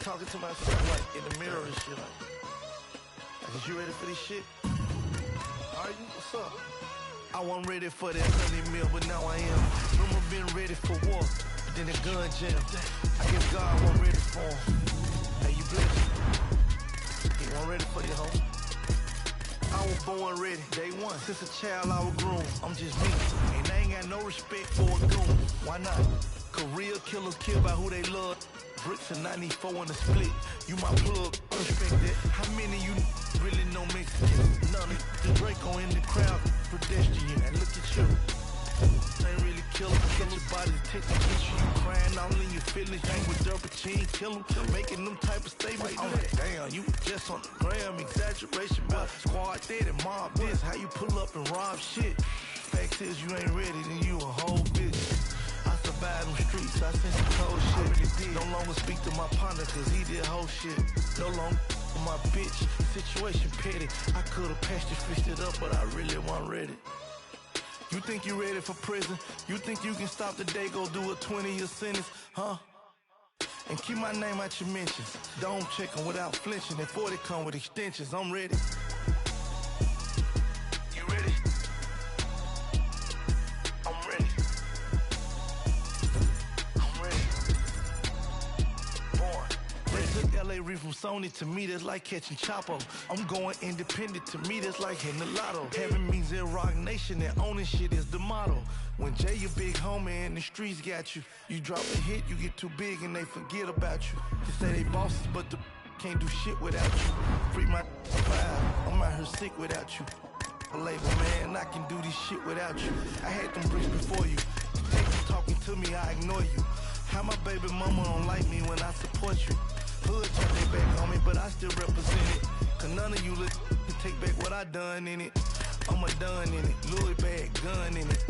talking to myself like in the mirror and shit. Like, is you ready for this shit? Are you? What's up? I wasn't ready for that Sunday meal, but now I am. Remember being ready for war, but then the gun jam. I guess God wasn't ready for him. Hey, you blessed? He wasn't ready for you, homie. I was born ready, day one. Since a child I was groomed. I'm just me, and I ain't got no respect for a goon. Why not? Cause real killers kill by who they love. Bricks and 94 in the split. You my plug, respect that. How many you really know Mexican? None of the Draco in the crowd, pedestrian. And look at you. Ain't really killers. Get your body take the picture. You crying all in your feelings. You ain't with Durpa, you ain't kill them. Making them type of statements. I'm like, damn, you just on the gram. Exaggeration, but squad dead and mob this. How you pull up and rob shit? Fact is, you ain't ready, then you a whole bitch. I survived them streets, I seen some cold shit. I really did. No longer speak to my partner, cause he did whole shit. No longer my bitch, situation petty. I could've patched it, fixed it up, but I really wasn't ready. You think you ready for prison? You think you can stop the day, go do a 20-year sentence, huh? And keep my name out your mentions. Don't check 'em without flinching. And 40 come with extensions, I'm ready. You ready? I'm ready. LA read from Sony, to me that's like catching Chapo. I'm going independent, to me that's like hitting the lotto. Heaven means in Rock Nation and owning shit is the motto. When Jay your big homie and the streets got you, you drop a hit, you get too big and they forget about you. They say they bosses, but the can't do shit without you. Free my vibe, I'm out here sick without you. A label, man, I can do this shit without you. I had them bricks before you. They keep talking to me, I ignore you. How my baby mama don't like me when I support you. Hood turn they back on me, but I still represent it. Cause none of you look to take back what I done in it. I'm a done in it, Louis bag, gun in it.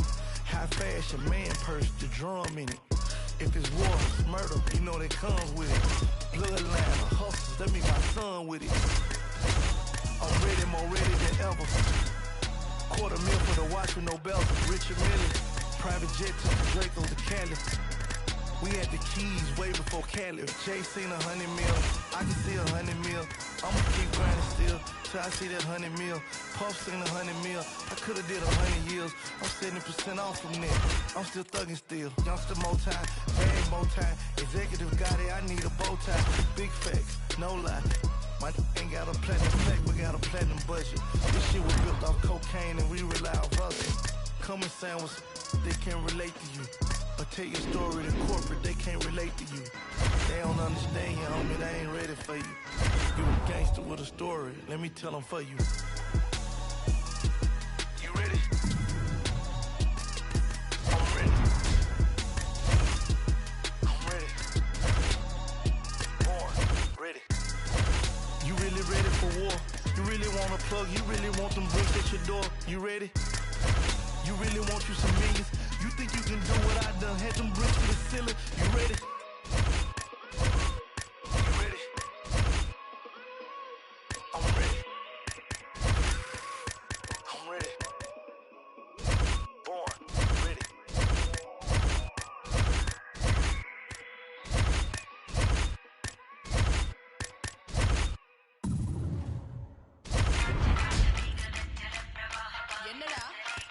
High fashion, man purse, the drum in it. If it's war, it's murder, you know that comes with it. Bloodline, hustlers, that mean my son with it. I'm ready, more ready than ever. $250,000 for the watch with no bells, Richard Mille. Private jet to the Draco to Cali. We had the keys way before Cali. Jay seen 100 mil, I can see 100 mil. I'ma keep grinding still, till I see that 100 mil. Puff seen 100 mil, I could've did 100 years. I'm 70% off from that, I'm still thugging still. Youngster more time, bag more time. Executive got it, I need a bow tie. Big facts, no lie. My ain't got a platinum pack, we got a platinum budget. This shit was built off cocaine and we rely on hustle. Come and sandwich, they can't relate to you. Or tell your story to corporate, they can't relate to you. They don't understand you, homie, they ain't ready for you. You a gangster with a story, let me tell them for you. You ready? I'm ready. I'm ready. Born, ready. You really ready for war? You really want a plug? You really want them bricks at your door? You ready? You really want you some millions? You think you can do what I done? Had them bricks to the ceiling. You ready? You ready? I'm ready. I'm ready. Born ready.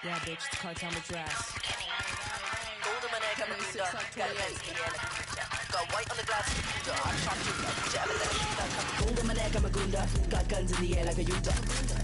Yeah, bitch, it's car time to dress. Got white on the glass, I shot you. Gold on my neck, I'm a gunda. Got guns in the air like a Utah.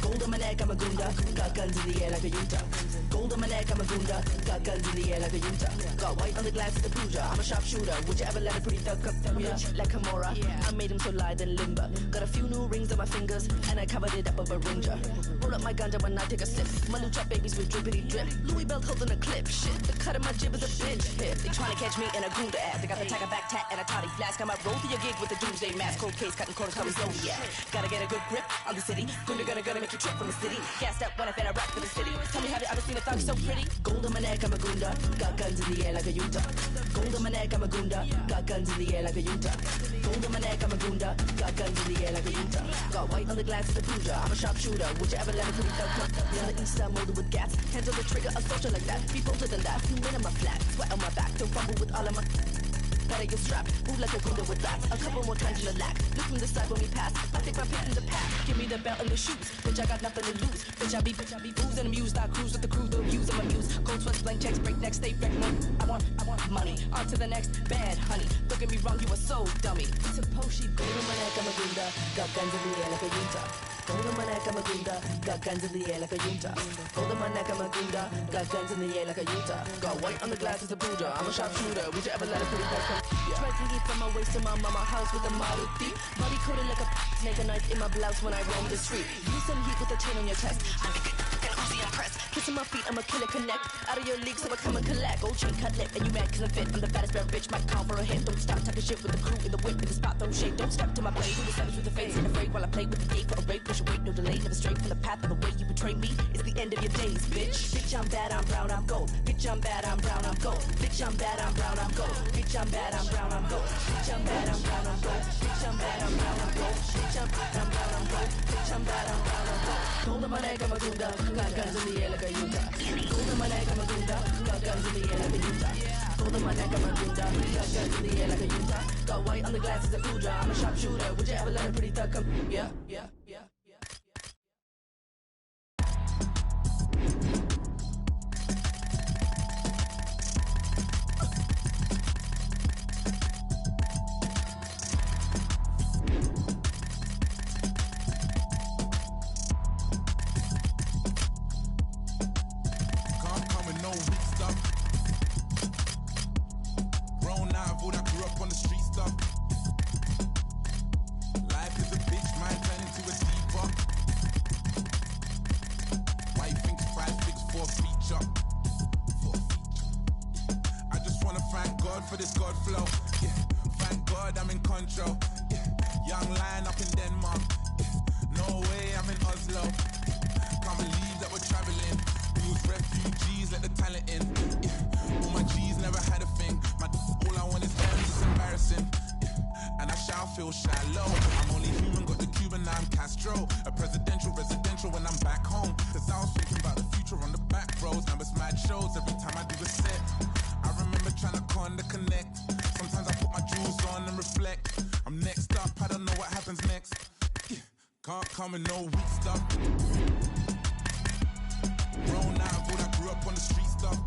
Gold on my neck, I'm a gunda. Got guns in the air like a Utah. Gold on my neck, I'm a gunda. Got guns in the air like a Utah. Got white on the glass, it's a Puja. I'm a sharpshooter. Would you ever let a pretty thug up through ya? Like Kimura, I made him so lithe and limber. Got a few new rings on my fingers, and I covered it up with a ringer. Roll up my ganja when I take a sip. My new chop babies with drippity drip. Louis belt holding a clip. Shit, the cut of my jib is a bitch hip. They tryna catch me in a gunda ass. They got the tiger back tat and a toddy flask. I might roll through your gig with a doomsday mask. Cold case, cutting corners, coming slowly, yeah. Gotta get a good grip on the city. Gonna make you trip from the city. Gassed up when I fed I rap for the city. Tell me, have you ever seen a thug so pretty? Gold on my neck, I'm a gunda. Got guns in the air like a Utah. Gold on my neck, I'm a gunda. Got guns in the air like a Utah. Gold on my neck, I'm a gunda. Got guns in the air like a Utah. Got white on the glass, it's a Puja. I'm a sharpshooter. Would you ever let a pretty thug come? On the east side, molded with gas. Hands on the trigger, a soldier like that. Be bolder than that. Wind on my flat, sweat on my back. Don't fumble with all of my. Better get strapped, move like a Gunda with that. A couple more times in the lack. Look from the side when we pass. I think my pick in the pack. Give me the belt and the shoes. Bitch, I got nothing to lose. Bitch, I be booze and amused. I cruise with the crew, the views of my muse. Gold sweats, blank checks, break neck, stay wreck money. I want money. On to the next bad honey. Don't get me wrong, you are so dummy. Suppose she go to my neck, I'm a Gunda. Got guns in the air like a Junta. Go to my neck, I'm a Gunda. Got guns in the air like a Junta. Go to my neck, I'm a Gunda. Got guns in the air like a Junta. Got white on the glass as a Buddha. I'm a sharpshooter. Would you ever let a pretty girl come? Try to eat from my waist to my mama house with a Model D. Body coated like a snake, a knife in my blouse when I roam the street. Use some heat with a chain on your chest. I can Uzi impress. Kissing my feet, I'm a killer connect. Out of your league, so I come and collect. Gold chain cut lip, and you mad cause I'm fit. I'm the fattest bad bitch, might call for a hit. Don't stop talking shit with the crew in the whip. In the spot, don't shake. Don't step to my blade. Do the savage with the face. Ain't afraid while I play with the gate for a rape. Push away, no delay. Never straight from the path of the way you betray me. It's the end of your days, bitch. Bitch, I'm bad, I'm brown, I'm gold. Bitch, I'm bad, I'm brown, I'm gold. Bitch, I'm bad, I'm brown, I'm gold. Bitch, I'm bad, I'm brown, I'm gold. Bitch, I'm bad, I'm brown, I'm gold. Bitch, I'm bad, I'm brown, I'm gold. Bitch, I'm bad, I'm brown, I'm gold. Bitch, I'm bad, I'm brown, I'm gold. Gold in my neck, I'm a Gunda. Got guns in the air like a Utah. Gold in my neck, I'm a Gunda. Got guns in the air like a Utah. Gold in my neck, I'm a Gunda. Got guns in the air like a Utah. Got white on the glasses of Puja. I'm a sharpshooter. Would you ever let a pretty thug come? Yeah, yeah, yeah. For this God flow, yeah. Thank God I'm in control. Yeah. Young lion up in Denmark. Yeah. No way I'm in Oslo. Can't believe that we're traveling. We was refugees, let the talent in. Yeah. All my G's never had a thing. All I want is them, it's embarrassing. Yeah. And I shall feel shallow. I'm only human, got the Cuban, now I'm Castro. A residential when I'm back home. Cause I was thinking about the future on the back roads. Now it's mad shows every time I do a set. I remember trying to con the connect. Sometimes I put my jewels on and reflect. I'm next up, I don't know what happens next. Yeah. Can't come in no weak stuff. Grown out, but I grew up on the street stuff.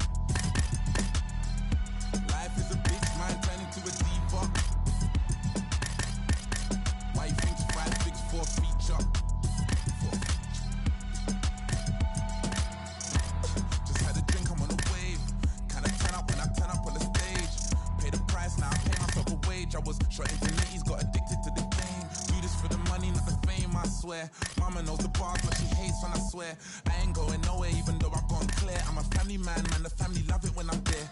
Life is a bitch, man, turning to a diva. Why you think 5 6 4 feature? Just had a drink, I'm on a wave. Kinda turn up when I turn up on the stage. Pay the price, now I pay myself a wage. I was shot into knees, got addicted to the game. Do this for the money, not the fame, I swear. Mama knows the bars, but she hates when I swear. I ain't going nowhere, even though I've gone clear. I'm a family man, the family love it when I'm there.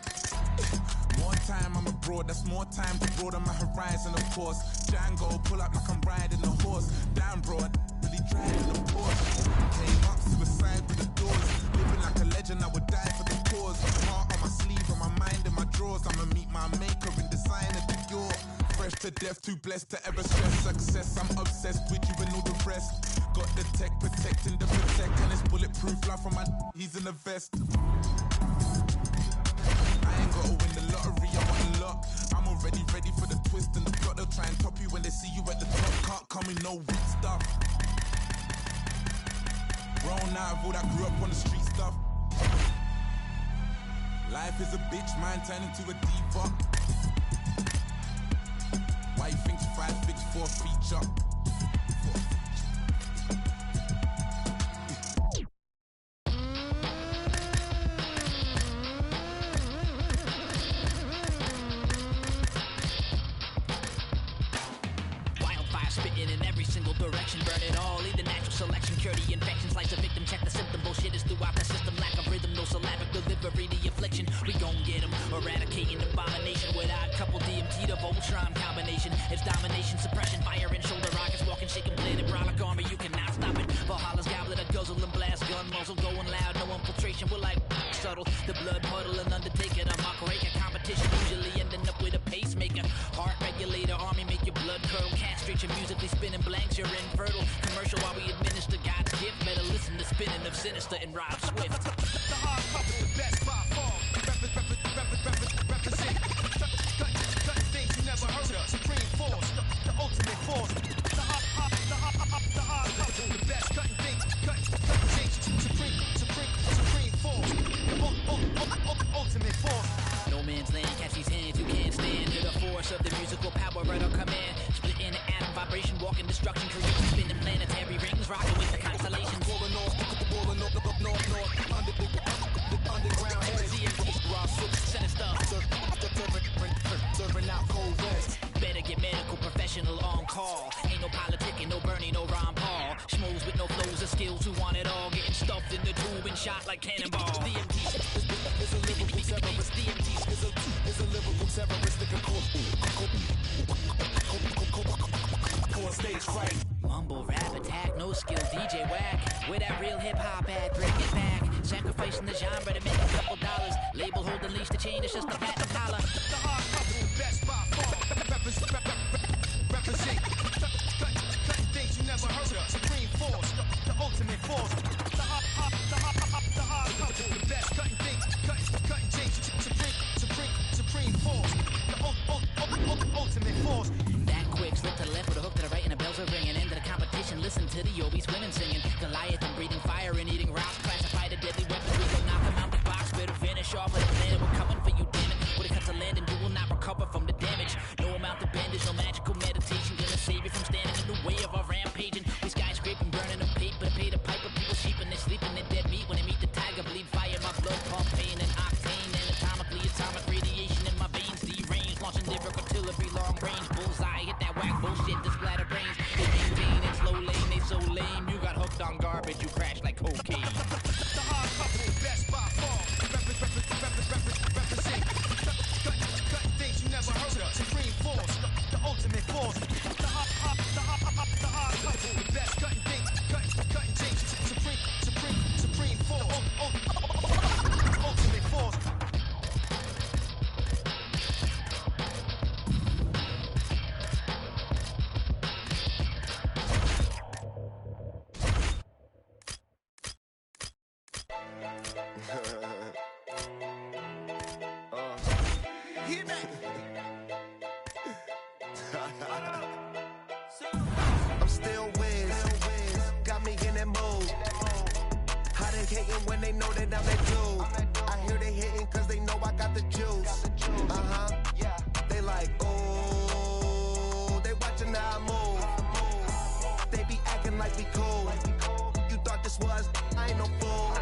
More time, I'm abroad, that's more time to broaden my horizon, of course. Django, pull up like I'm riding a horse. Down broad, really driving a Porsche. Came up, suicide with the doors. Living like a legend, I would die for the cause. Heart on my sleeve, on my mind in my drawers. I'ma meet my maker in design at the door. Fresh to death, too blessed to ever stress success. I'm obsessed with you and all the rest. Got the tech protecting the protect, and it's bulletproof. Life from my he's in the vest. I ain't gotta win the lottery, I want a lot. I'm already ready for the twist and the plot. They'll try and top you when they see you at the top. Can't come in no weak stuff. Grown out of all that grew up on the street stuff. Life is a bitch, man, turn into a diva. Why you think 5 6 4 feature? Spitting in every single direction, burn it all. Either natural selection, cure the infection, slice the victim, check the symptom. Bullshit is throughout the system, lack of rhythm, no syllabic delivery, the affliction. We gon' get them, eradicating abomination with our couple DMT to Voltron combination. It's domination, suppression, fire and shoulder rockets, walking, shaking, blade, and brolic armor, you cannot stop it. Valhalla's goblet, a guzzle and blast, gun muzzle going loud, no infiltration. We're like subtle, the blood puddle and undertaker, a mock raker competition, usually ending up with a pacemaker, heart regulator, army make your blood curdle, castrate your musically spinning blanks, you're infertile. Commercial while we administer God's gift. Better listen to spinning of Sinister and Rob Swift. The hard puppet, the best by far. Represent, cut things man's land. Catch these hands, you can't stand to the force of the musical power at our command. Split in the atom, vibration, walking destruction, creating spinning planetary rings, rocking with the constellations. Rolling north, underground heads, DMT, raw soup, sending stuff, serving out cold west. Better get medical professional on call. Ain't no politicking, no Bernie, no Ron Paul. Schmoes with no flows or skills who want it all. Getting stuffed in the tube and shot like cannonballs. DMT is a lyrical terrorist. DMT is a lyrical terrorist. On stage fright. Mumble rap attack, no skill DJ whack. Where that real hip hop at? Bring it back. Sacrificing the genre to make a couple dollars. Label holding leash to chain, it's just a platinum dollar. The hard hustle, best by far. Represent. Cut things you never heard of. Supreme force, the ultimate force. The hard hustle, the best. Cutting things, cutting change. Supreme force. The ultimate force. That quick, slip to the left with a hook to the right and the bells are ringing. Into the competition, listen to the Obies women singing. Goliath, I'm breathing fire and eating rocks. Classify the deadly weapons, we will knock them out the box. Better finish off with a plan, we're coming for you, damn it. When it comes to landing, you will not recover from the damage. No amount of bandage, no magical meditation gonna save you from standing in the way of our rampaging. We skyscraping, burning the paper to pay the piper. People sheeping, they sleeping in dead meat. When they meet the tiger, bleed fire, my blood pump pain and octane. Anatomically, atomic radiation in my veins. Deranged, launching different artillery, long range. Bullseye, hit that whack bullshit, this splatter brains. They maintain in slow lane, they so lame. You got hooked on garbage, you crash like cocaine. The hard hustle, best by far. Represent. Cut things you never heard of. Supreme force, the ultimate force. The hard hustle, the best. Cutting things, cutting change. Supreme force. Ultimate force. I'm still Wiz, got me in that mood. How they hating when they know that I'm that dude? I hear they hating cause they know I got the juice. They like, oh, they watching how I move. They be acting like we cool. You thought this was, I ain't no fool.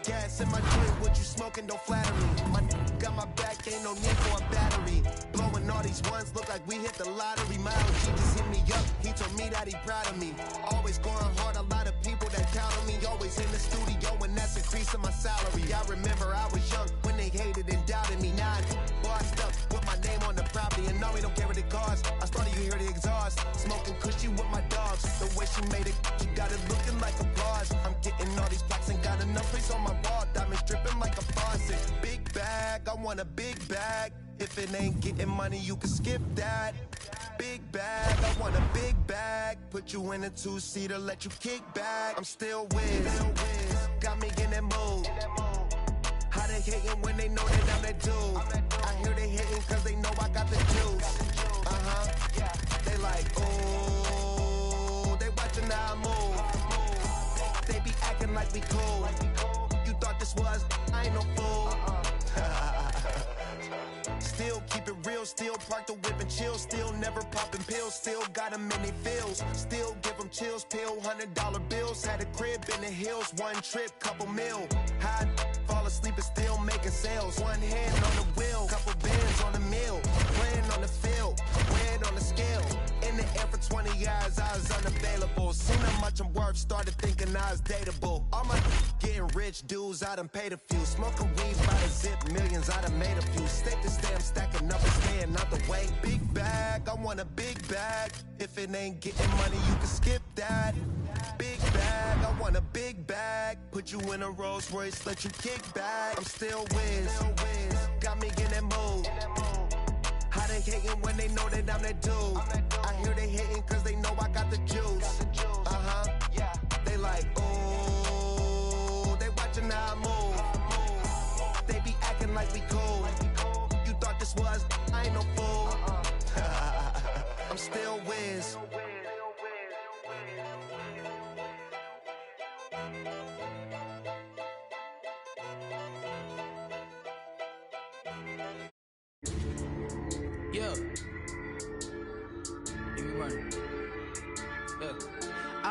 Gas in my joint, what you smoking, don't flatter me. My got my back, ain't no need for a battery. Blowing all these ones, look like we hit the lottery. My OG just hit me up, he told me that he proud of me. Always going hard, a lot of people that count on me. Always in the studio, and that's increasing my salary. I remember I was young when they hated and doubted me. Now I'm bossed up with my name on the property, and no, we don't care what it costs. I started, you hear the exhaust, smoking cushy with my dogs. The way she made it, she got it looking like applause. I'm getting all these plaques and got enough place on my wall. Diamonds dripping like a faucet. Big bag, I want a big bag. If it ain't getting money, you can skip that. Big bag, I want a big bag. Put you in a two-seater, let you kick back. I'm still Wiz, got me in that mood. How they hating when they know that I'm that dude? I hear they hating cause they know I got the juice. They like, oh, they watching how I move. They be acting like we cool. You thought this was, I ain't no fool. Still keep it real, still park the whip and chill. Still never popping pills, still got them in they feels. Still give them chills, pill, $100 bills. Had a crib in the hills, one trip, couple mil. High, fall asleep and still making sales. One hand on the wheel, couple bands on the mill. Playing on the field, red on the scale. In the air for 20 years, I was unavailable. Seen how much I'm worth, started thinking I was dateable. All my getting rich dudes, I done paid a few. Smoking weed by the zip, millions, I done made a few. Stick to stay, I'm stacking up and staying out the way. Big bag, I want a big bag. If it ain't getting money, you can skip that. Big bag, I want a big bag. Put you in a Rolls Royce, let you kick back. I'm still Wiz, got me in that mood. How they hating when they know that I'm that dude? I hear they hating cause they know I got the juice. They like, oh, they watching how I move. They be acting like we cool. You thought this was, I ain't no fool. I'm still Wiz.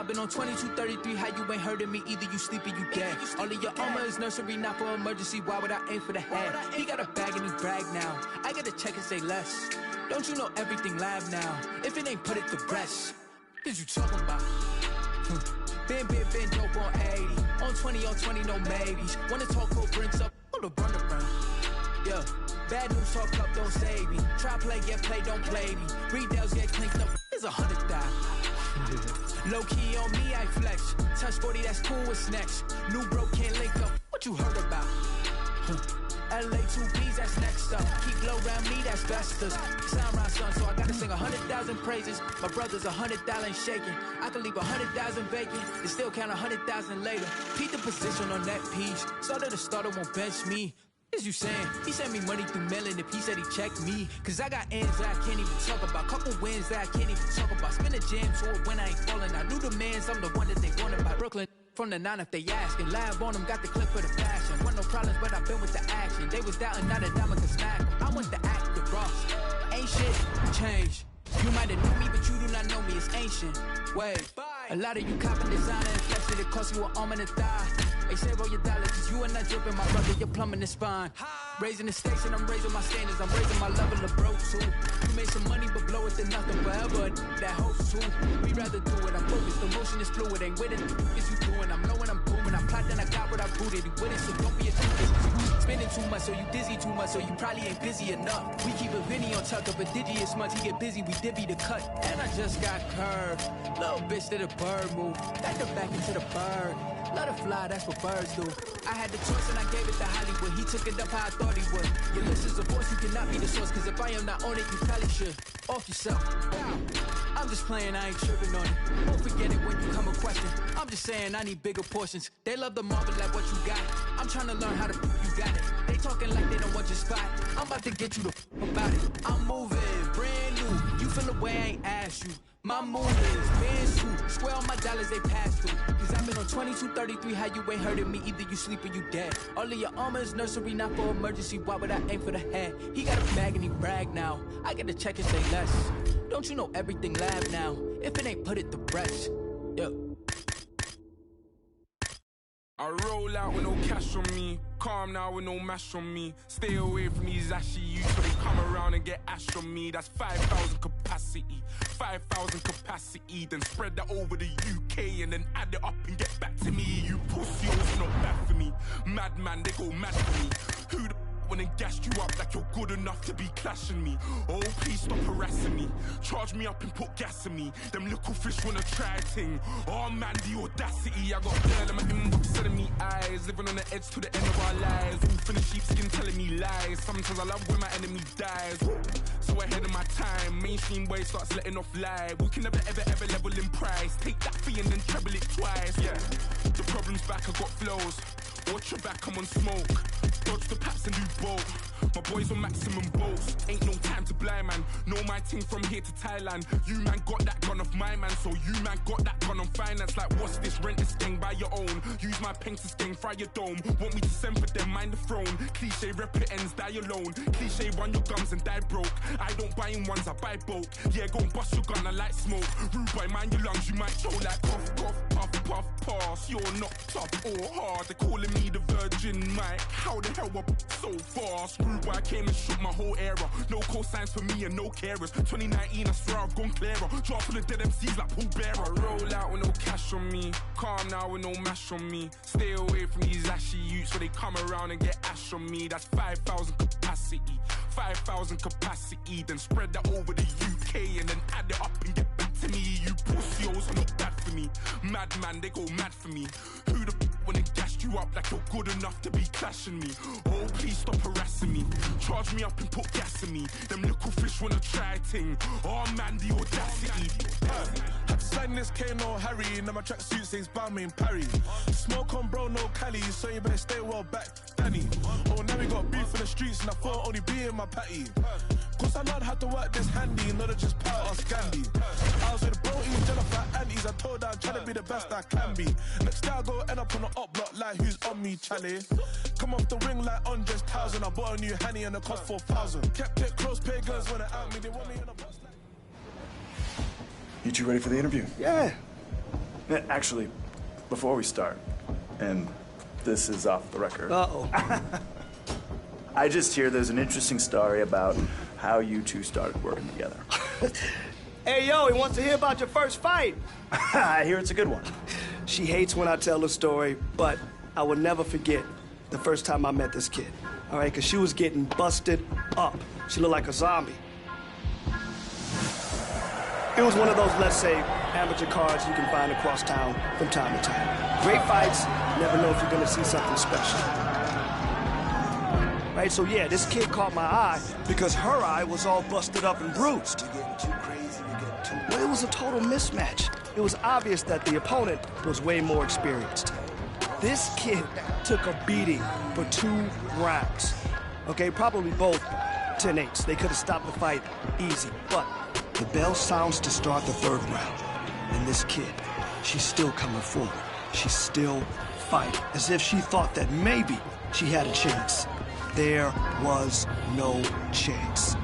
I've been on 2233, how you ain't heard of me? Either you sleep or you dead. All of your armor is nursery, not for emergency. Why would I aim for the head? He got a bag and he brag now. I gotta check and say less. Don't you know everything live now? If it ain't put it to rest, what you talking about? Been dope on 80. On 20, no maybes. Wanna talk cold drinks up, on the run around. Yeah, bad news talk up, don't save me. Try play, get played, don't play me. Retails get clinked up, it's 100,000. Low key on me, I flex. Touch 40, that's cool, what's next? New bro can't link up, what you heard about? LA 2Bs, that's next up. Keep low around me, that's besters. Sound right, son, so I gotta sing 100,000 praises. My brother's 100,000 shaking. I can leave 100,000 vacant and still count 100,000 later. Keep the position on that piece. Starter the starter won't bench me. What is you saying? He sent me money through mailing if he said he checked me. Cause I got ends that I can't even talk about. Couple wins that I can't even talk about. Spin a jam tour when I ain't falling. I knew the mans, I'm the one that they wanted by Brooklyn. From the 9 if they asking. Lab on them, got the clip for the fashion. Want no problems, but I've been with the action. They was doubting, now that diamond can smack them. I want the act, the Ross. Ain't shit, change. You might have known me, but you do not know me, it's ancient. Wait, a lot of you copping designer and flexing, it cost you an arm and a thigh. They say roll your dollar, cause you are not dripping, my brother, you're plumbing the spine. Raising the stakes and I'm raising my standards, I'm raising my level of broke too. You made some money but blow it to nothing forever, that host too. We rather do it, I'm focused, the motion is fluid, ain't with it, is you doing? I'm low and I'm booming, I plot then I got what I booted, you with it, so don't be a doofus. Spending too much, so you dizzy too much, so you probably ain't busy enough. We keep a video tucked up, a digious much, he get busy, we divvy the cut. And I just got curved, little bitch did a bird move, back to back into the bird. Let her fly, that's what birds do. I had the choice and I gave it to Hollywood. He took it up how I thought he would. Your list is a voice, you cannot be the source. Cause if I am not on it, you probably should. Off yourself. I'm just playing, I ain't tripping on it. Won't forget it when you come a question. I'm just saying I need bigger portions. They love the marvel at what you got. I'm trying to learn how to you got it. They talking like they don't want your spot. I'm about to get you the about it. I'm moving, brand new. You feel the way I ain't asked you. My mood is band suit. Square on my dollars, they pass through. Cause I've been on 2233, how you ain't heard of me? Either you sleep or you dead. All of your armor is nursery, not for emergency. Why would I aim for the head? He got a bag and he brag now. I gotta check and say less. Don't you know everything live now? If it ain't put it to rest. Yeah. I roll out with no cash on me. Calm now with no mash on me. Stay away from these ashy youths when they come around and get ash on me. That's 5,000 capacity. 5,000 capacity. Then spread that over the UK and then add it up and get back to me. You pussies not bad for me. Madman, they go mad for me. Who the when they gassed you up like you're good enough to be clashing me. Oh, please stop harassing me. Charge me up and put gas in me. Them little fish wanna try ting. Oh man, the audacity. I got girl in my inbox telling me eyes. Living on the edge to the end of our lives. Wolf in the sheepskin telling me lies. Sometimes I love when my enemy dies. So ahead of my time, mainstream way starts letting off live. We can never ever level in price. Take that fee and then treble it twice. Yeah, the problem's back, I got flows. Watch your back, I'm on smoke. Dodge the paps and do both. My boys on maximum bolts. Ain't no time to blind man. Know my ting from here to Thailand. You man got that gun off my man, so you man got that gun on finance. Like what's this? Rent this gang by your own. Use my pen to sting, fry your dome. Want me to send for them, mind the throne. Cliche rep it ends, die alone. Cliche run your gums and die broke. I don't buy in ones, I buy bulk. Yeah, go and bust your gun, I like smoke. Rude boy, mind your lungs, you might choke like cough, cough, puff, puff, pass. You're not tough or hard. They're calling me the Virgin Mike. How the hell up so fast? Rude boy, I came and shook my whole era. No cosigns for me and no carers. 2019, I swear I've gone clearer. Drop for the dead MCs like Paul Bearer. Roll out with no cash on me. Calm now with no mash on me. Stay away from these ashy youths so they come around and get ash on me. That's 5,000 capacity. 5,000 capacity. Then spread that over the UK and then add it up and get back to me. You pussies are not bad for me. Madman, they go mad for me. Who the when they gassed you up like you're good enough to be clashing me? Oh, please stop harassing me. Charge me up and put gas in me. Them little fish wanna try ting. Oh man, the audacity. Had to sign this K, no Harry. Now my tracksuit says Balmain Parry. Smoke on bro, no Cali, so you better stay well back, Danny. Oh, now we got beef in the streets and I thought only be in my patty. Cause I learned how to work this handy, not to just pout or scandy. I was with bro, eating Jennifer aunties. I told her I'm trying to be the best I can be. Next day I go end up on the up block like who's on me, Charlie. Come off the ring like Andres 1000. I bought a new Hanny and it cost 4,000. Kept it close, pagans when it out me. They want me in a bus like... You two ready for the interview? Yeah. Actually, before we start, and this is off the record. Uh-oh. I just hear there's an interesting story about how you two started working together. Hey, yo, he wants to hear about your first fight. I hear it's a good one. She hates when I tell the story, but I will never forget the first time I met this kid. All right, because she was getting busted up. She looked like a zombie. It was one of those, let's say, amateur cards you can find across town from time to time. Great fights, never know if you're gonna see something special. Right, so yeah, this kid caught my eye because her eye was all busted up and bruised. You're getting too crazy, you're getting too... Well, it was a total mismatch. It was obvious that the opponent was way more experienced. This kid took a beating for 2 rounds. Okay, probably both 10-8s. They could have stopped the fight easy, but the bell sounds to start the 3rd round. And this kid, she's still coming forward. She's still fighting, as if she thought that maybe she had a chance. There was no chance.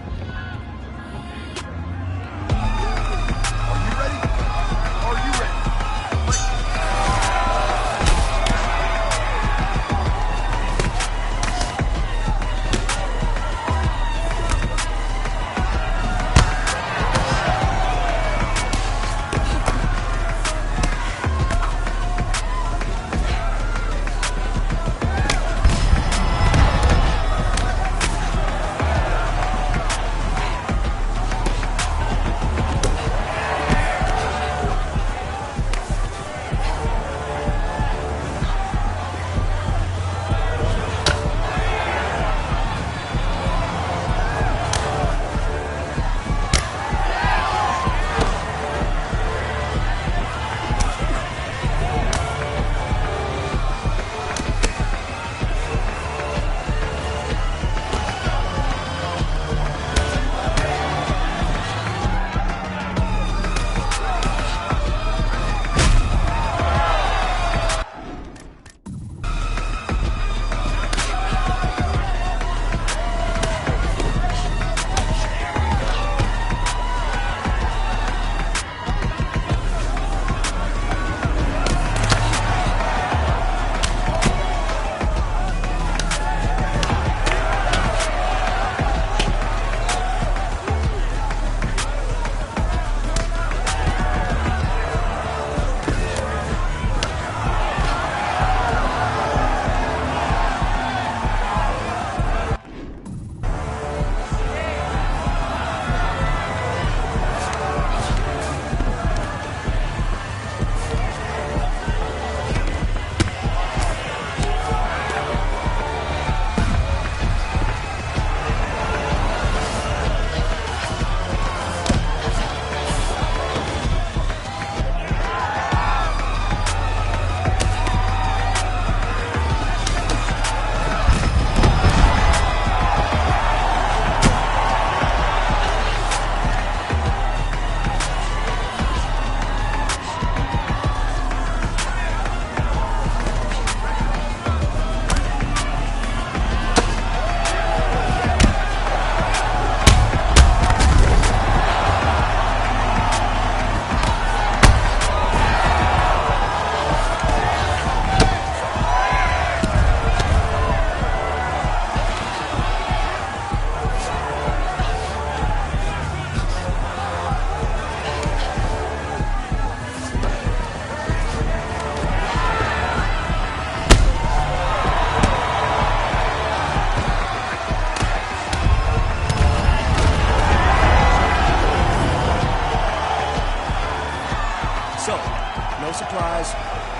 No surprise,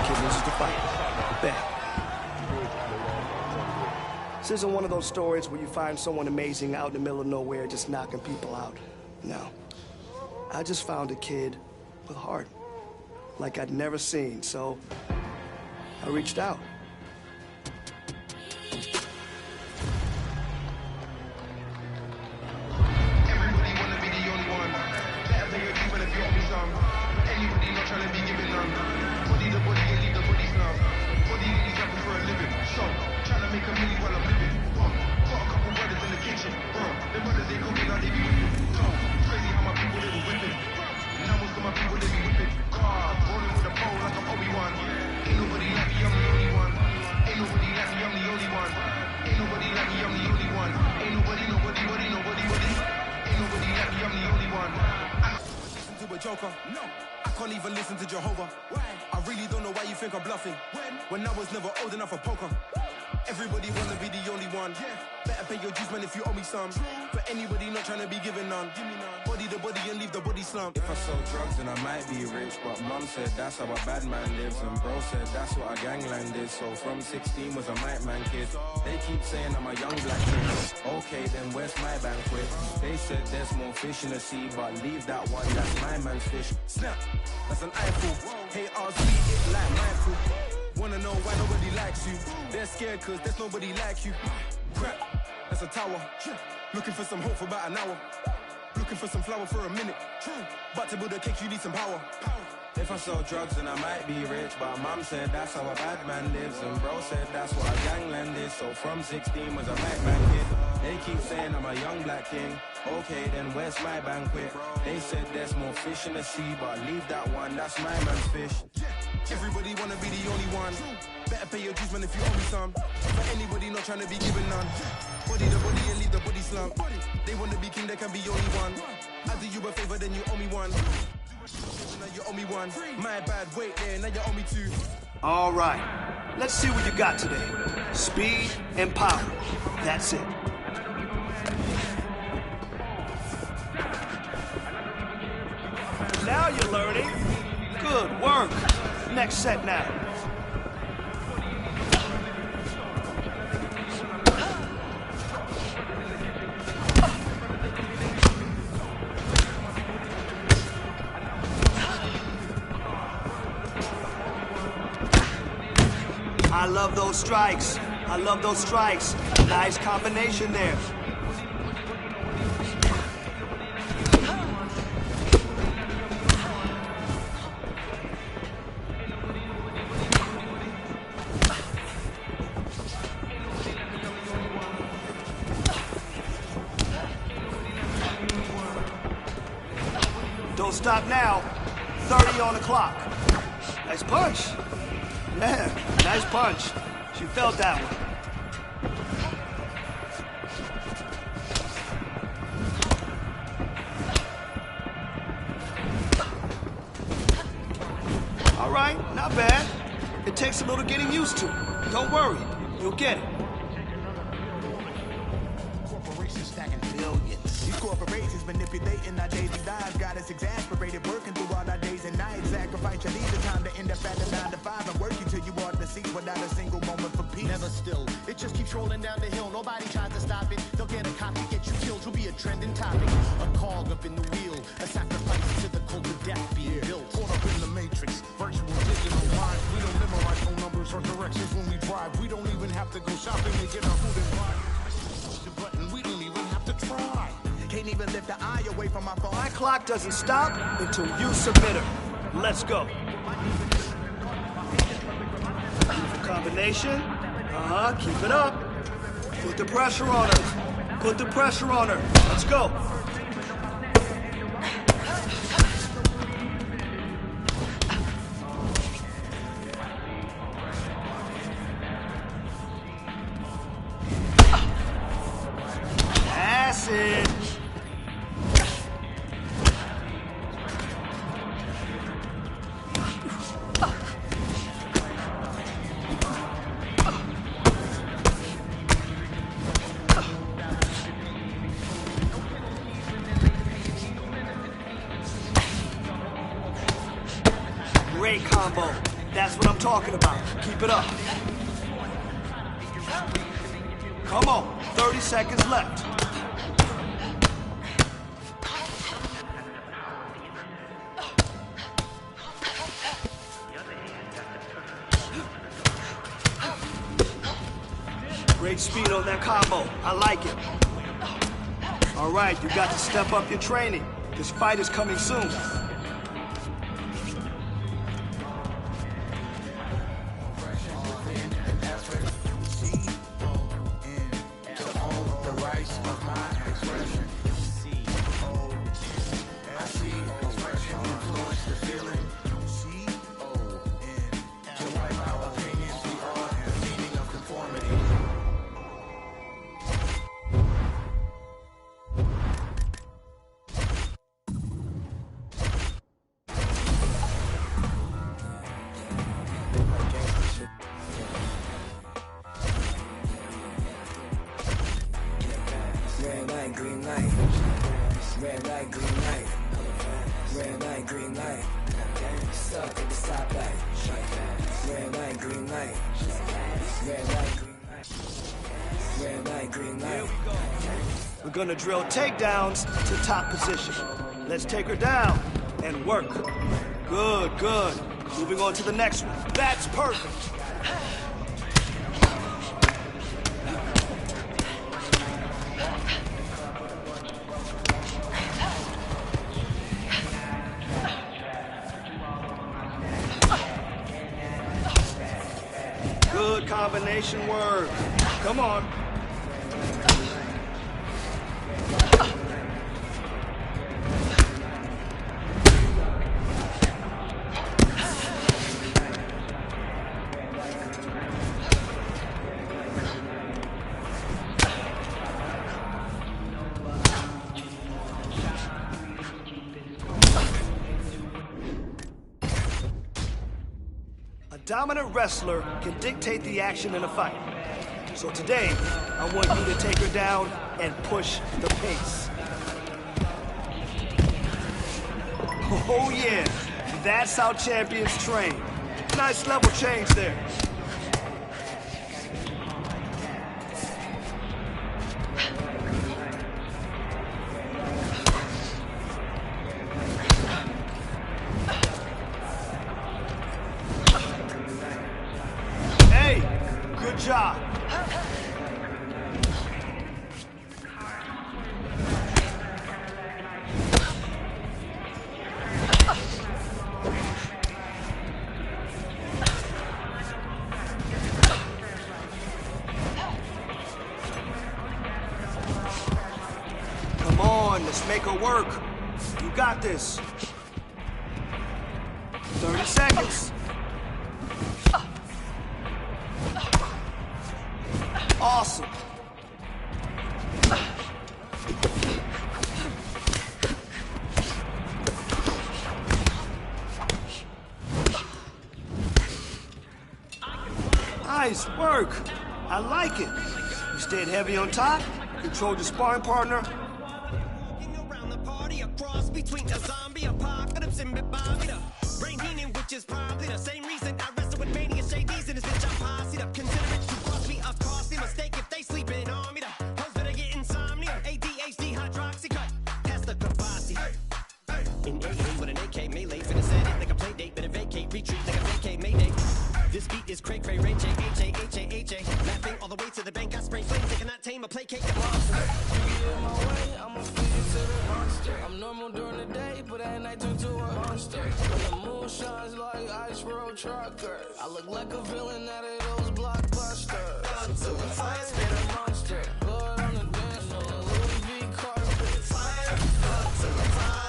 kid loses the fight. Bang. This isn't one of those stories where you find someone amazing out in the middle of nowhere just knocking people out. No. I just found a kid with heart, like I'd never seen, so I reached out. Everybody wanna be the only one. Better pay your people if you owe me some. Anybody not trying to be giving none. Body the body and leave the body snub. Body really jumping for a living. So, trying to make a million while I'm living. Got a couple brothers in the kitchen. Them brothers they cooking, now they be whipping. Crazy how my people they were whipping. Now most of my people they be whipping. Rolling with a pole like a I'm the only one. Ain't nobody like me, I'm the only one. Listen to a joker. No, I can't even listen to Jehovah. Why? I really don't know why you think I'm bluffing. When I was never old enough for poker. Everybody wanna be the only one. Better pay your dues, man, if you owe me some. For anybody not trying to be given none. Body the body and leave the body slump. If I sold drugs, then I might be rich. But mum said that's how a bad man lives. And bro said that's what a gangland is. So from 16 was a night man kid. They keep saying I'm a young black kid. Okay, then where's my banquet? They said there's more fish in the sea. But leave that one, that's my man's fish. Snap, that's an eyeful. Haters beat it like mindful. Wanna know why nobody likes you? They're scared cause there's nobody like you. Crap, that's a tower. Looking for some hope for about an hour. Looking for some flour for a minute. But to build a cake you need some power. If I sell drugs then I might be rich. But mum said that's how a bad man lives. And bro said that's what a gangland is. So from 16 was a night man kid. They keep saying I'm a young black king. Okay, then where's my banquet? They said there's more fish in the sea. But leave that one, that's my man's fish. Everybody wanna be the only one. Better pay your dues, man, if you owe me some. For anybody not trying to be given none. Body the body and leave the body slump. They wanna be king, they can be only one. I do you a favor, then you owe me one. Now you owe me one. My bad, wait there, now you owe me two. All right, let's see what you got today. Speed and power. That's it. Now you're learning. Good work. Next set now. I love those strikes. I love those strikes. Nice combination there. Don't stop now. 30 on the clock. Nice punch. Yeah, nice punch. She felt that one. All right, not bad. It takes a little getting used to. Don't worry, you'll get it. Corporations stacking billions. These corporations manipulating our daily lives, got us exasperated, working through all our days and nights. Sacrifice your leisure time to end up at a 9 to 5 and working till you are deceased without a single moment for peace. Never still, it just keeps rolling down the hill. Nobody tries to stop it. They'll get a copy, get you killed. You'll be a trending topic, a cog up in the wheel, a sacrifice to the cult of death being built. Caught up in the matrix, virtual digital lines. We don't memorize no numbers or directions when we drive. We don't even have to go shopping to get our food and buy. Push the button, we don't even have to try. Can't even lift the eye away from my phone. My clock doesn't stop until you submit her. Let's go. Combination. Keep it up. Put the pressure on her. Put the pressure on her. Let's go. That's it. Great combo. That's what I'm talking about. Keep it up. Come on. 30 seconds left. Great speed on that combo. I like it. All right, you got to step up your training. This fight is coming soon. Red light, green light. Red light, green light. Red light, green light. Stuck at the stoplight. Red light, green light. Red light, green light. Red light, green light. We're gonna drill takedowns to top position. Let's take her down and work. Good, good. Moving on to the next one. That's perfect. Good combination work. Come on. A dominant wrestler can dictate the action in a fight. So today, I want you to take her down and push the pace. Oh yeah, that's how champions train. Nice level change there. Hey, good job. Come on, let's make her work. You got this. 30 seconds. Awesome. Nice work. I like it. You stayed heavy on top, controlled your sparring partner. Around the party, a cross between a zombie apocalypse and Bobby. Brain healing, which is probably the same reason I wrestle with mania shades in this bitch. I'm posse up. Consider it to cross me a costly mistake if they sleeping on me. The hoes better get insomnia. ADHD, hydroxy cut. Pass the Kabasi. In AA with an AK melee, finna set it like a play date, better vacate, retreat like a vacate mayday. This beat is cray cray, Ray J, H-A, laughing all the way to the bank. I spray flames, they cannot tame or placate the monster. I'ma feed you to the monster. I'm normal during the day, but at night turn to a monster. When the moon shines like ice road truckers, I look like a villain out of those blockbusters. Up to the fire, spit a monster. Blood on the dance floor, Louis V carpet. Fire, up to the fire.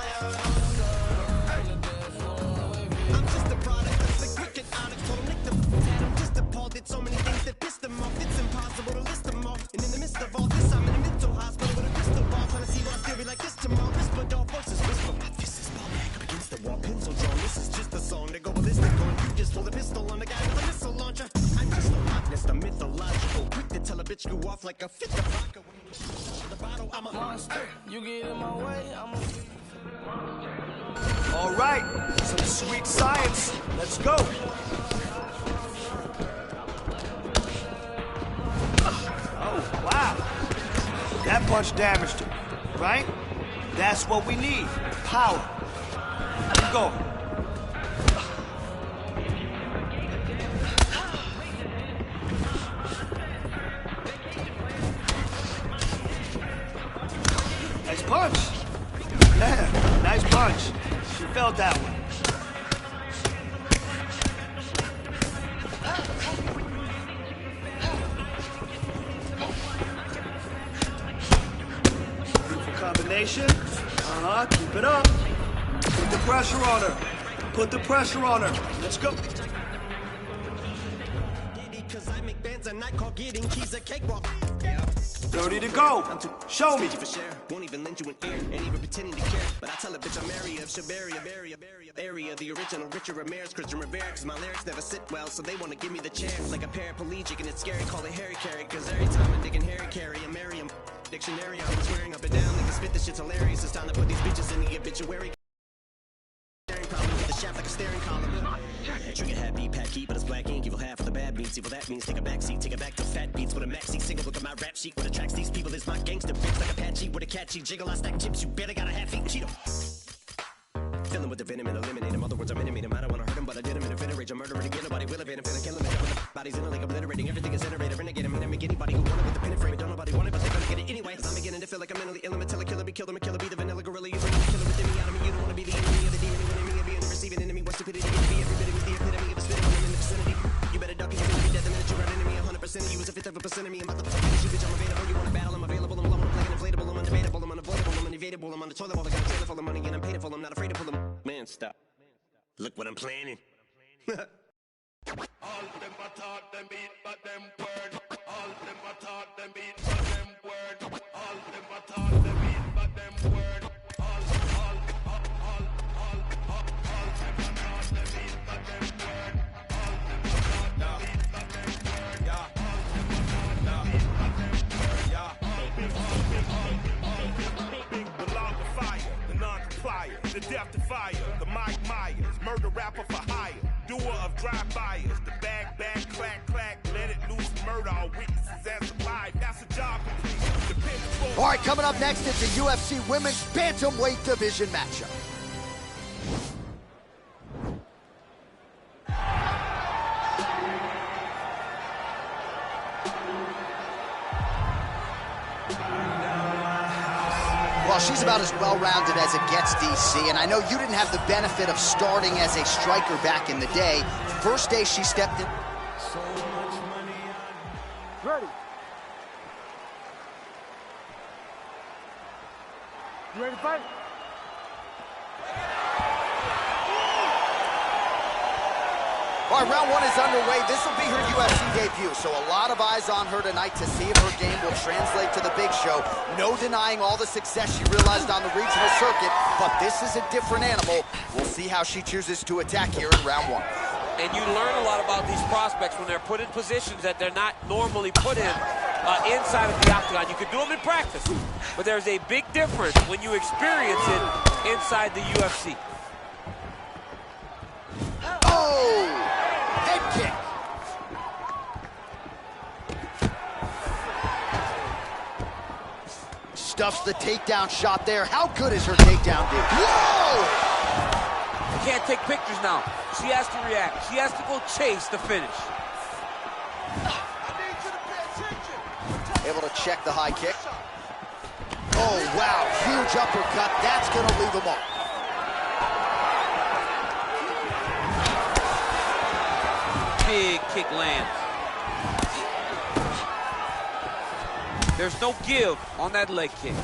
I'm just a product of the cricket onyx. Told him lick the I'm just appalled at so many things that pissed him off. It's impossible to list them all. And in the midst of all this, I'm in a mental hospital with a crystal ball, trying to see what I still be like this tomorrow. Whisper dog voices whisper. This is ball back up against the wall, pencil drawn. This is just a song to go ballistic on. You just hold a pistol on the guy with a missile launcher. I'm just a hotness, the mythological. Quick to tell a bitch you off like a fifth of vodka. When you the bottle, I'm a monster. You get in my way, I'm a All right, some sweet science. Let's go. Oh, wow. That punch damaged him, right? That's what we need, power. Keep going. Nice punch. Yeah, nice punch. She felt that one. Beautiful combination. Keep it up. Put the pressure on her. Put the pressure on her. Let's go. Cause I make bands and I call getting keys a cakewalk. 30 to go. Show me. For share. Won't even lend you an ear, ain't even pretending to care. But I tell a bitch I'm area of Shabaria, area, the original Richard Ramirez, Christian Rivera. Cause my lyrics never sit well, so they wanna give me the chair. Like a paraplegic and it's scary, call it Harry Carry. Cause every time I'm digging Harry Carry, I marry him. Dictionary, I'm this shit's hilarious. It's time to put these bitches in the obituary. Problem with the shaft like a staring column. Trigger happy, packy, but it's black ink. Evil half of the bad beats. Evil that means take a back seat, take it back to fat beats with a maxi single. Look at my rap sheet. What attracts these people is my gangster bitch like Apache with a catchy jiggle. I stack chips. You better got a half-eat Cheeto. Fill him with the venom and eliminate him. Other words, I'm intimate him. I don't want to hurt him, but I did him in a fit of rage. I'm murdering again. Nobody will evade him. Finna kill him. Bodies in a lake obliterating. Everything is iterated. Renegade him. And make anybody who want it with the pin and frame. Don't nobody want it, but they're gonna get it anyway. I'm beginning to feel like I'm mentally ill. I'm a killer. Be killed. I'm a killer. Be the vanilla gorilla. You bring the killer within me out of me. You don't want to be the enemy of the demon. Receiving enemy, what stupidity can be. Every bit of me's the epitome of a spit when I'm in the vicinity. You better duck and you're gonna be dead the minute you run into me. 100% of you is a fifth of a percent of me. I'm about to finish you, bitch. I'm available. You want to battle? I'm available. I'm low. I'm playing inflatable. I'm undebatable. I'm unavoidable. I'm unevadable. I'm on the toilet bowl. I got a trailer full of money and I'm paid for. I'm not afraid to pull them. Man, stop. Look what I'm planning. All them a talk, them beat, but them word. All them a talk, them beat, but them word. All them a talk, them beat, but them word. The death defier, the Mike Myers, murder rapper for hire, doer of drive-bys, the bag, clack, let it loose, murder all witnesses as alive. That's a job complete. All right, coming up next, it's a UFC Women's Bantamweight Division matchup. Well, she's about as well-rounded as it gets, DC, and I know you didn't have the benefit of starting as a striker back in the day. First day she stepped in. So much money. Ready. You ready to fight? All right, round one is underway. This will be her UFC debut, so a lot of eyes on her tonight to see if her game will translate to the big show. No denying all the success she realized on the regional circuit, but this is a different animal. We'll see how she chooses to attack here in round one. And you learn a lot about these prospects when they're put in positions that they're not normally put in inside of the octagon. You can do them in practice, but there's a big difference when you experience it inside the UFC. Oh! Head kick. Stuffs the takedown shot there. How good is her takedown, dude? Whoa! You can't take pictures now. She has to react. She has to go chase the finish. Able to check the high kick. Oh, wow. Huge uppercut. That's going to leave him off. Big kick lands. There's no give on that leg kick. Stay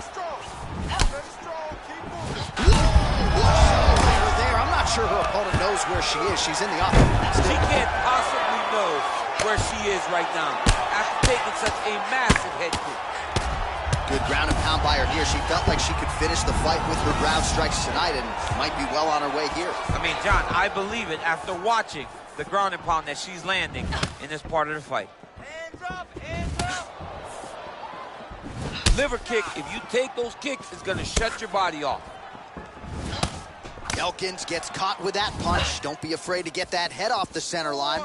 strong. Stay strong. Keep moving. Over there. I'm not sure her opponent knows where she is. She's in the offense. She can't possibly know where she is right now after taking such a massive head kick. Good ground and pound by her here. She felt like she could finish the fight with her ground strikes tonight and might be well on her way here. I mean, John, I believe it after watching the ground and pound that she's landing in this part of the fight. Hands up, hands up. Liver kick, if you take those kicks, it's going to shut your body off. Elkins gets caught with that punch. Don't be afraid to get that head off the center line.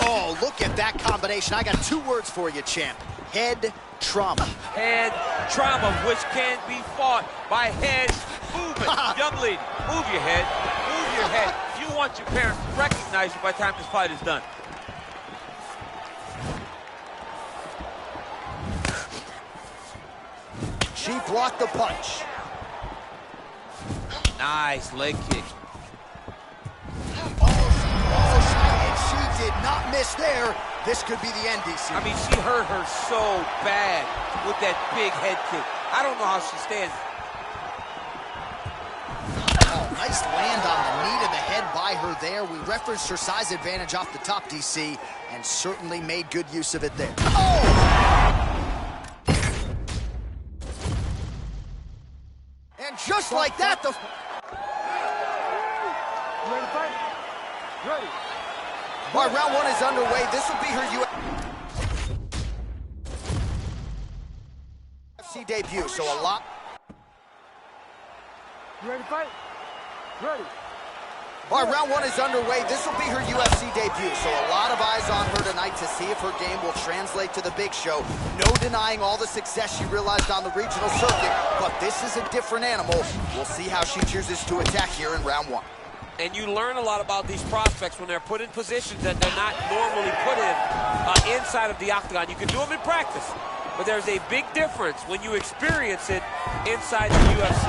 Oh, look at that combination. I got two words for you, champ. Head trauma. Head trauma, which can be fought by head movement. Young lady, move your head. Move your head. You want your parents to recognize you by the time this fight is done. She blocked the punch. Nice leg kick. She did not miss there. This could be the end, DC. I mean, she hurt her so bad with that big head kick. I don't know how she stands. Oh, nice land on the knee to the head by her there. We referenced her size advantage off the top, DC, and certainly made good use of it there. Oh! And just like that, the... You ready to fight? Ready. All right, round one is underway. This will be her UFC debut, so a lot. You ready to fight? Ready. All right, round one is underway. This will be her UFC debut, so a lot of eyes on her tonight to see if her game will translate to the big show. No denying all the success she realized on the regional circuit, but this is a different animal. We'll see how she chooses to attack here in round one. And you learn a lot about these prospects when they're put in positions that they're not normally put in inside of the octagon. You can do them in practice, but there's a big difference when you experience it inside the UFC.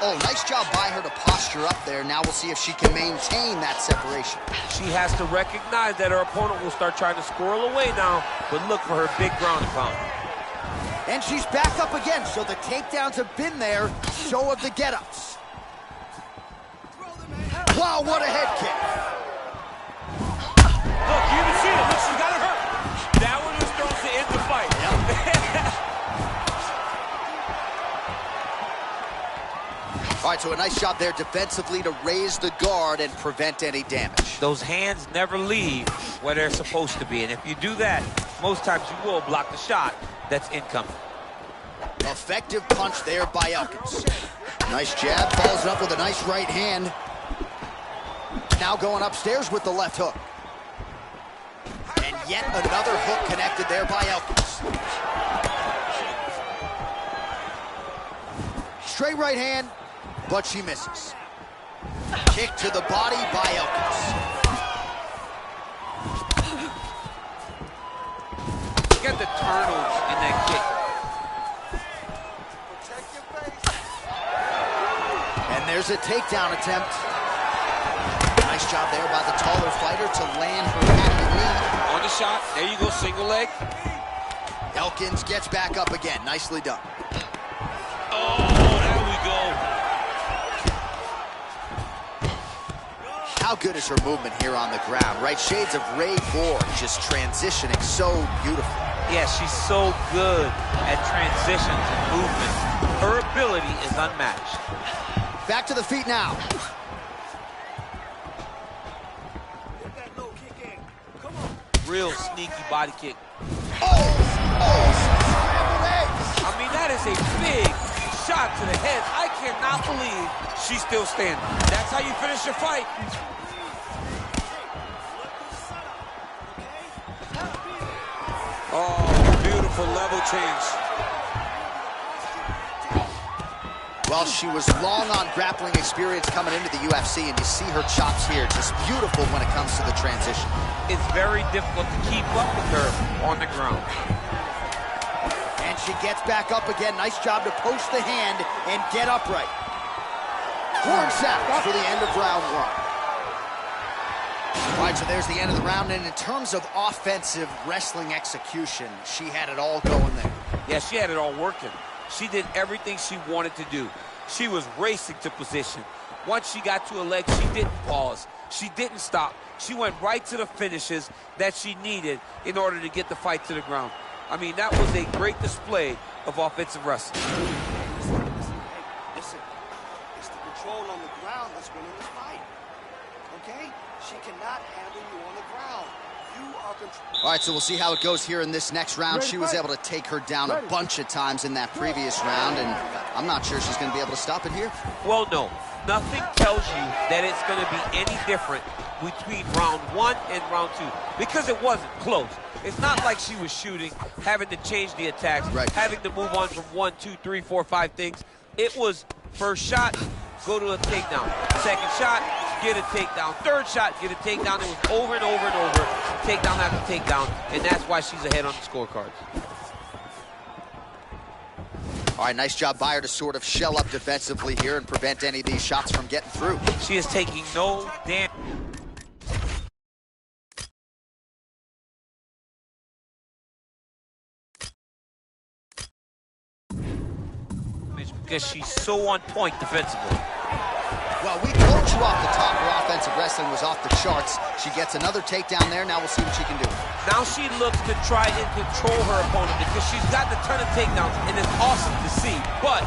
Oh, nice job by her to posture up there. Now we'll see if she can maintain that separation. She has to recognize that her opponent will start trying to squirrel away now, but look for her big ground and pound. And she's back up again, so the takedowns have been there, so have the get-ups. Wow, what a head kick. Look, you even see it. Look, she's got her hurt. That one was thrown to end the fight. All right, so a nice job there defensively to raise the guard and prevent any damage. Those hands never leave where they're supposed to be, and if you do that, most times you will block the shot that's incoming. Effective punch there by Elkins. Nice jab, follows it up with a nice right hand. Now going upstairs with the left hook. And yet another hook connected there by Elkins. Straight right hand, but she misses. Kick to the body by Elkins. Get the turtles in that kick. And there's a takedown attempt. Nice job there by the taller fighter to land her patented knee. On the shot, there you go, single leg. Elkins gets back up again, nicely done. Oh, there we go. How good is her movement here on the ground, right? Shades of Ray Borg, just transitioning so beautifully. Yeah, she's so good at transitions and movements. Her ability is unmatched. Back to the feet now. Real sneaky body kick. Oh! I mean, that is a big shot to the head. I cannot believe she's still standing. That's how you finish your fight. Oh, beautiful level change. Well, she was long on grappling experience coming into the UFC, and you see her chops here, just beautiful when it comes to the transition. It's very difficult to keep up with her on the ground. And she gets back up again. Nice job to post the hand and get upright. Horn sounds for the end of round one. All right, so there's the end of the round, and in terms of offensive wrestling execution, she had it all going there. Yeah, she had it all working. She did everything she wanted to do. She was racing to position. Once she got to a leg, she didn't pause. She didn't stop. She went right to the finishes that she needed in order to get the fight to the ground. I mean, that was a great display of offensive wrestling. Listen, it's the control on the ground that's winning this fight. Okay? She cannot handle you on the ground. You are controlling. All right, so we'll see how it goes here in this next round. She was able to take her down a bunch of times in that previous round, and I'm not sure she's going to be able to stop it here. Well, no. Nothing tells you that it's going to be any different between round one and round two, because it wasn't close. It's not like she was shooting, having to change the attacks, having to move on from 1, 2, 3, 4, 5 things. It was first shot, go to a takedown. Second shot, get a takedown. Third shot, get a takedown. It was over and over and over, takedown after takedown, and that's why she's ahead on the scorecards. All right, nice job by her to sort of shell up defensively here and prevent any of these shots from getting through. She is taking no damage because she's so on point defensively. Well, we told you off the top her offensive wrestling was off the charts. She gets another takedown there. Now we'll see what she can do. Now she looks to try and control her opponent because she's got a ton of takedowns, and it's awesome to see. But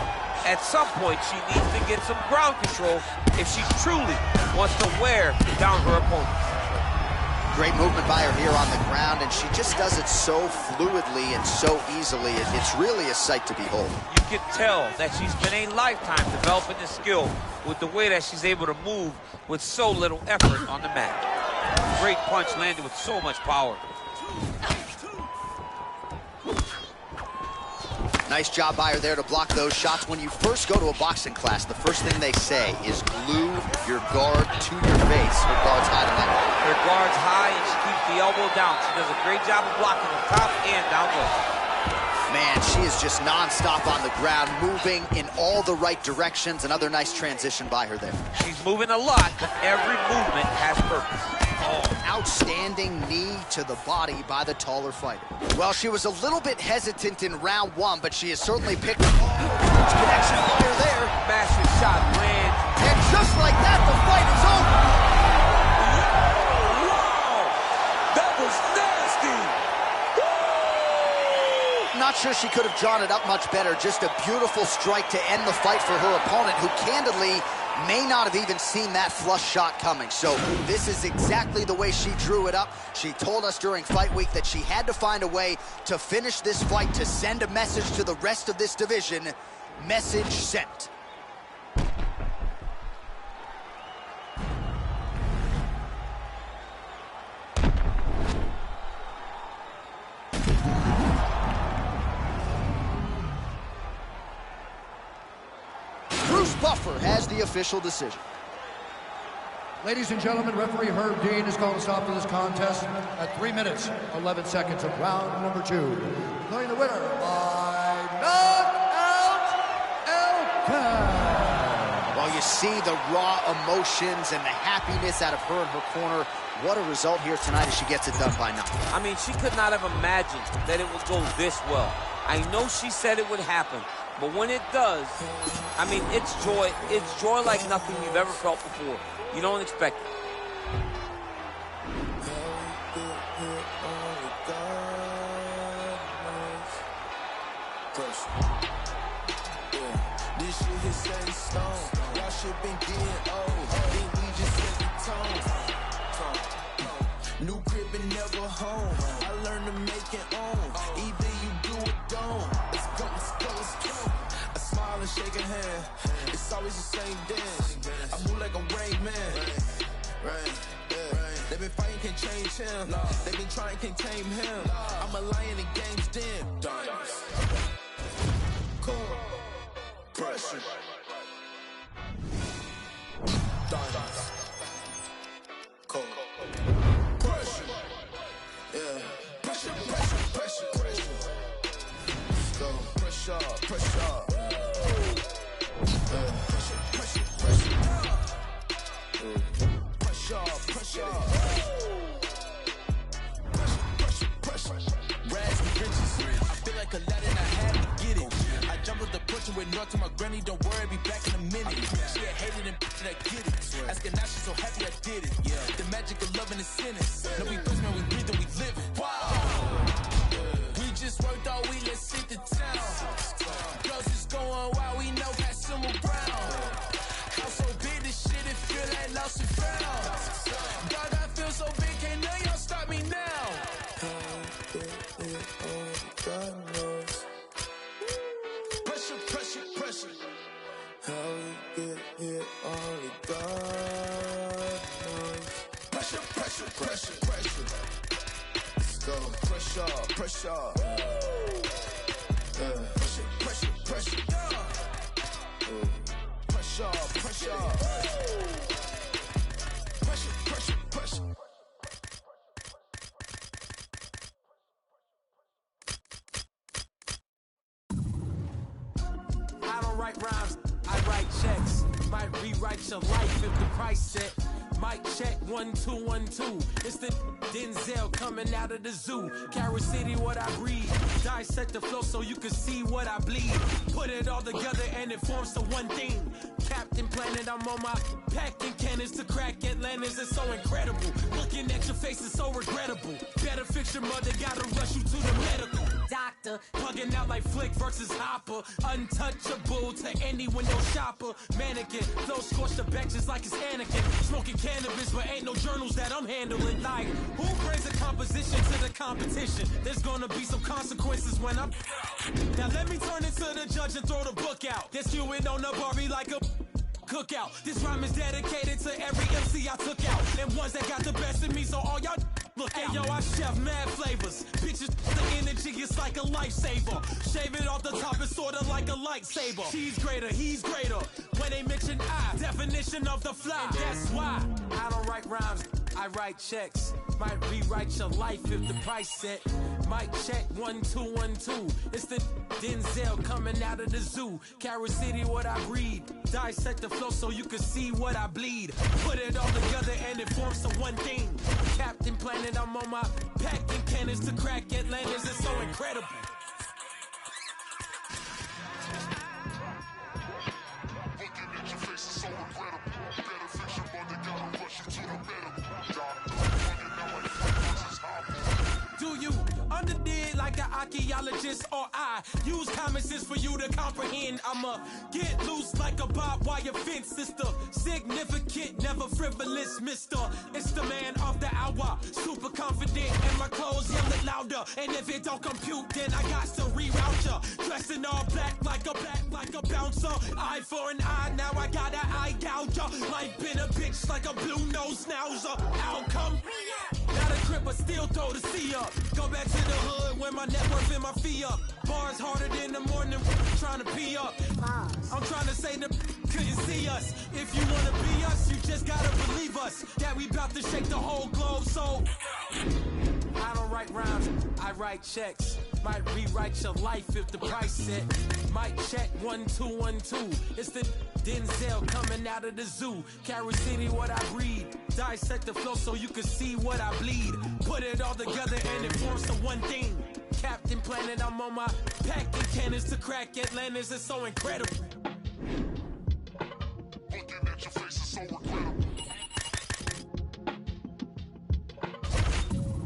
at some point she needs to get some ground control if she truly wants to wear down her opponent. Great movement by her here on the ground, and she just does it so fluidly and so easily. It's really a sight to behold. You can tell that she's been a lifetime developing this skill with the way that she's able to move with so little effort on the mat. Great punch landed with so much power. Nice job by her there to block those shots. When you first go to a boxing class, the first thing they say is glue your guard to your face. Her guard's high tonight. Her guard's high and she keeps the elbow down. She does a great job of blocking the top and down low. Man, she is just nonstop on the ground, moving in all the right directions. Another nice transition by her there. She's moving a lot, but every movement has purpose. Oh, outstanding knee to the body by the taller fighter. Well, she was a little bit hesitant in round one, but she has certainly picked up connection fire there. Massive shot lands. And just like that, the fight is over. Wow! That was nasty! Not sure she could have drawn it up much better. Just a beautiful strike to end the fight for her opponent, who candidly may not have even seen that flush shot coming. So this is exactly the way she drew it up. She told us during fight week that she had to find a way to finish this fight, to send a message to the rest of this division. Message sent. Bruce Buffer has the official decision. Ladies and gentlemen, referee Herb Dean has called a stop to this contest at 3 minutes, 11 seconds of round number 2. Declaring the winner by knockout, Elkan. Well, you see the raw emotions and the happiness out of her in her corner. What a result here tonight as she gets it done by knockout. I mean, she could not have imagined that it would go this well. I know she said it would happen, but when it does, I mean, it's joy. It's joy like nothing you've ever felt before. You don't expect it. This shit hit set in stone. Y'all shit been getting old. Think we just set the tone. New crib and never home. I learned to make it own. Either you do or don't. Let's go, let's go, let's go. I smile and shake a hand. It's always the same dance. I move like a Rain Man. They been fighting, can't change him. They been trying, can't tame him. I'm a lion in game's den. Cool. Pressure. Cold. Pressure. Yeah. Pressure, pressure, pressure, pressure. Let's go. Pressure, pressure. Pressure, pressure, pressure. Pressure, pressure. Pressure, pressure, pressure. Rags and riches. I feel like Aladdin, I had to get it. I jump with the portion with north to my granny. Don't worry, be back in a minute. She had hated and I get it. Asking now, she's so happy I did it. Yeah, the magic of love and the sentence. No, we first man, we breathe and we live it. Wow. We just worked all week, let's hit the town. Girls is going wild, we know pass them around. House so big, this shit, it feel like lost and found. Dog, I feel so big, can't none y'all stop me now. God knows. Pressure, pressure, pressure. How we get here, only God knows. Pressure, pressure, pressure, pressure. Let's go. Pressure, pressure. Pressure, pressure, pressure. Pressure, pressure. Pressure, pressure, pressure. I don't write rhymes, I write checks. Might rewrite your life if the price set. Mic check 1 2 1 2. It's the Denzel coming out of the zoo. Carrot City, what I breathe. Dissect the flow so you can see what I bleed. Put it all together and it forms to one thing. Captain Planet, I'm on my packing cannons to crack Atlantis. It's so incredible. Looking at your face is so regrettable. Better fix your mother, gotta rush you to the medical. doctor. Bugging out like Flick versus Hopper. Untouchable to anyone, no shopper. Mannequin, flow scorched the benches like it's Anakin. Smoking cannabis, but ain't no journals that I'm handling. Like, who brings a composition to the competition? There's gonna be some consequences when I'm... Now let me turn it to the judge and throw the book out. They're skewing on the Barbie like a... cookout. This rhyme is dedicated to every MC I took out, and ones that got the best in me, so all y'all look out. Hey, yo, I chef mad flavors. Bitches, the energy is like a lifesaver. Shave it off the top, it's sorta like a lightsaber. She's greater, he's greater. When they mention I, definition of the fly. And that's why I don't write rhymes, I write checks. Might rewrite your life if the price set. Mic check 1 2 1 2. It's the Denzel coming out of the zoo. Carrot City, what I breed. Dissect the flow so you can see what I bleed. Put it all together and it forms to one thing. Captain Planet, I'm on my packing cannons to crack Atlantis. It's so incredible. Looking at your face is so incredible. Better fix your money, gotta rush you to the medical. Do you understand like an archaeologist, or I use common sense for you to comprehend? I'ma get loose like a barbed wire fence, sister. Significant, never frivolous, mister. It's the man of the hour, super confident, and my clothes yell it louder. And if it don't compute, then I got to reroute ya. Dressed in all black like a bouncer. Eye for an eye, now I got an eye gouger. Life been a bitch like a blue nose schnauzer. Outcome. Not a crib, but still throw the C up. Go back to the hood when my net worth and my fee up. Bars harder than the morning, trying to pee up. I'm trying to say that couldn't see us. If you wanna be us, you just gotta believe us. That we bout to shake the whole globe, so I don't write rhymes, I write checks. Might rewrite your life if the price set. Might check 1 2 1 2. It's the Denzel coming out of the zoo. Carrot City, what I breed. Dissect the flow so you can see what I bleed. Put it all together and it forms to one thing. Captain Planet, I'm on my packing cannons to crack Atlantis. It's so incredible. Looking at your face is so incredible.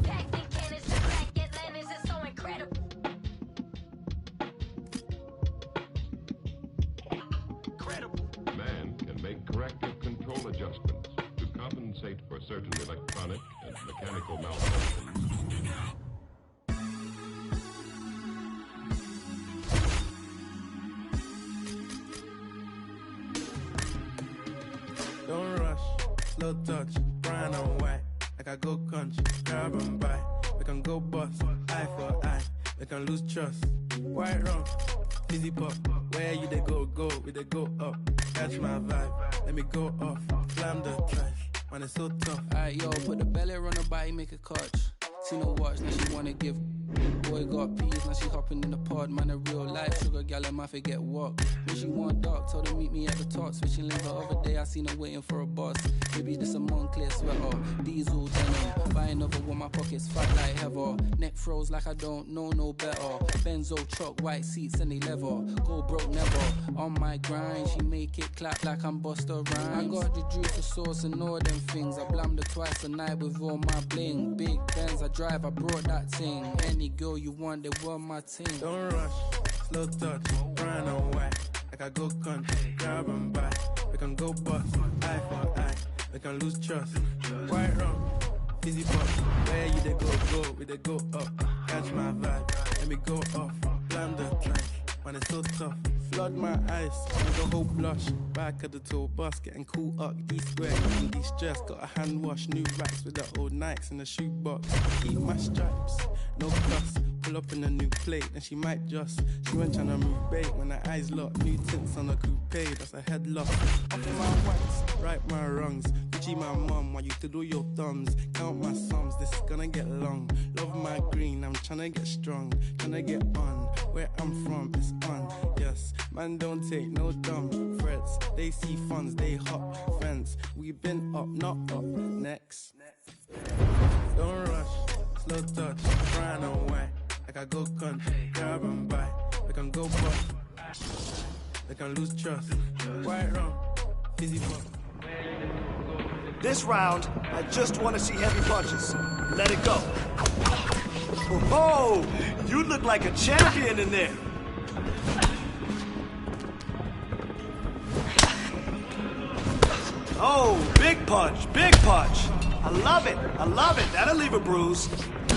Packing cannons to crack Atlantis. It's so incredible. Man can make corrective control adjustments to compensate for certain electronic and mechanical malfunctions. Don't rush, slow touch, brown and white. Like I go country, grab and buy. We can go bust, eye for eye. We can lose trust. White rum, fizzy pop. Where you they go, we they go up. Catch my vibe, let me go off. Slam the trash, man it's so tough. Alright, yo, put the belly on the body, make a clutch. See no watch, now she wanna give. Boy got peas, now she hopping in the pod. Man, a real life sugar gal, and my forget what. When she want dark, told her meet me at the top. Switching lanes the other day, I seen her waiting for a bus. Maybe this a Moncler sweater, diesel denim. Buy another one, my pockets fat like heather. Neck froze like I don't know no better. Benzo truck, white seats and they leather. Go broke never, on my grind. She make it clap like I'm Busta Rhymes. I got the juice, the sauce and all them things. I blammed her twice a night with all my bling. Big Benz I drive, I brought that thing. Any girl you want, they were my team. Don't rush, slow touch, brown and white. Like I go country, grab and buy. We can go bust, eye for eye. We can lose trust. White rum, fizzy pop. Where you they go, we they go up. Catch my vibe, let me go off. Blam the trash, man it's so tough. Flood my eyes, make a whole blush. Back at the tour bus, getting cool up. D-square, getting de-stressed. Got a hand wash, new racks with the old Nikes in the shoebox. Eat my stripes, no plus. Pull up in a new plate, and she might just. She went tryna move bait when her eyes locked. New tints on a coupe, that's a head lock. Off my wax, right my wrongs. Gucci my mum, while you twiddle your thumbs. Count my sums, this is gonna get long. Love my green, I'm tryna get strong. Tryna get on, where I'm from, it's on. Yes, man don't take no dumb threats. They see funds, they hop fence. We been up, not up, next. Don't rush, slow touch, brown and white. Like I go country, grab and buy. We can go bust, we can lose trust. White rum, fizzy pop. This round, I just want to see heavy punches. Let it go. Oh, you look like a champion in there. Oh, big punch, big punch. I love it, I love it. That'll leave a bruise.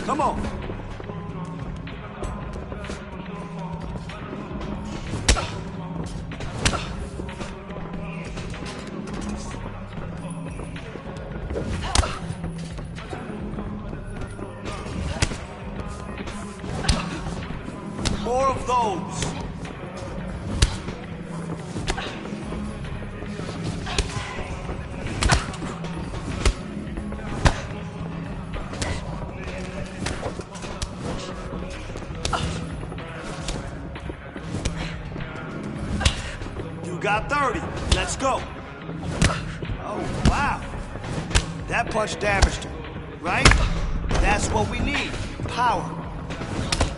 Come on. More of those. You got 30. Let's go. Oh, wow. That punch damaged her, right? That's what we need. Power.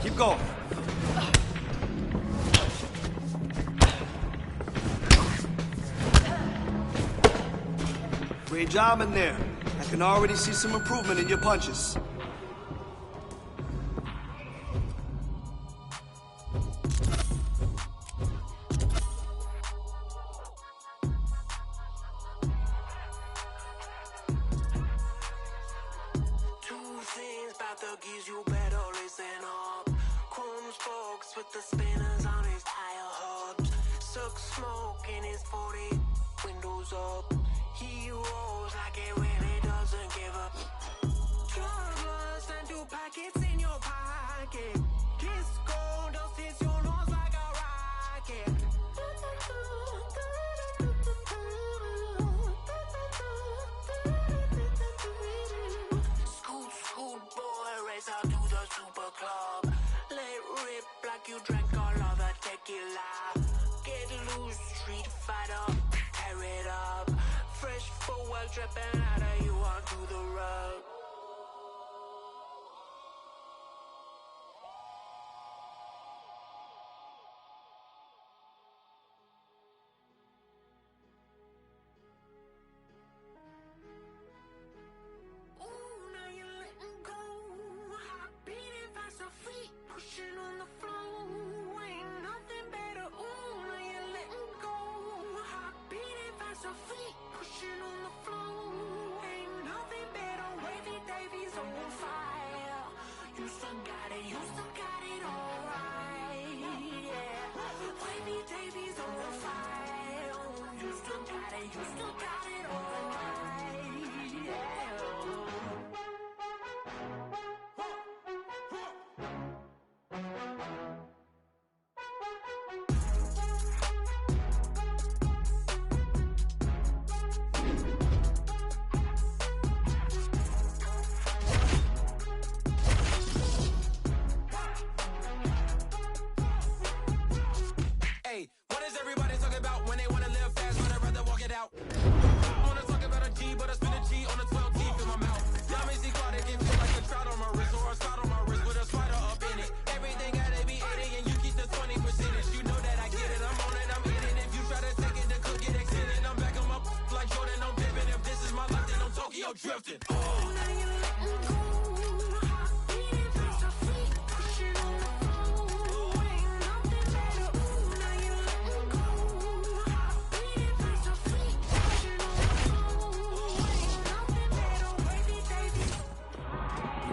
Keep going. Great job in there. I can already see some improvement in your punches.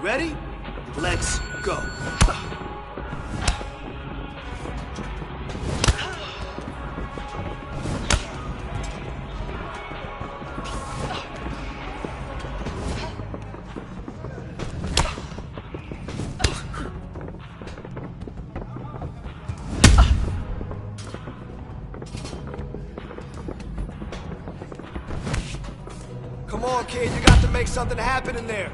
Ready? Let's go. Come on, kid, you got to make something happen in there.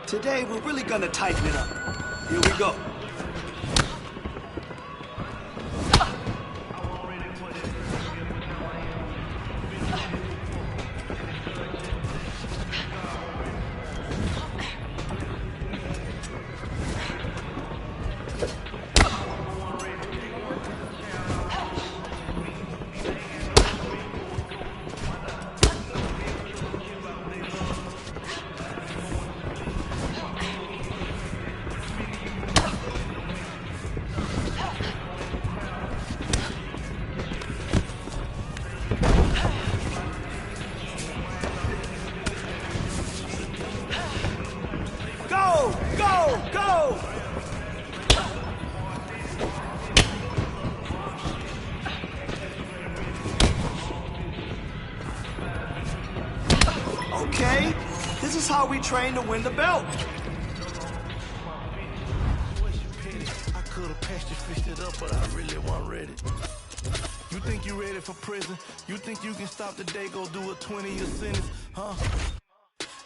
Today, we're really gonna tighten it up. Here we go. how we train to win the belt. I could have patched it, fixed it up, but I really wasn't ready. You think you ready for prison? You think you can stop the day, go do a 20-year sentence, huh?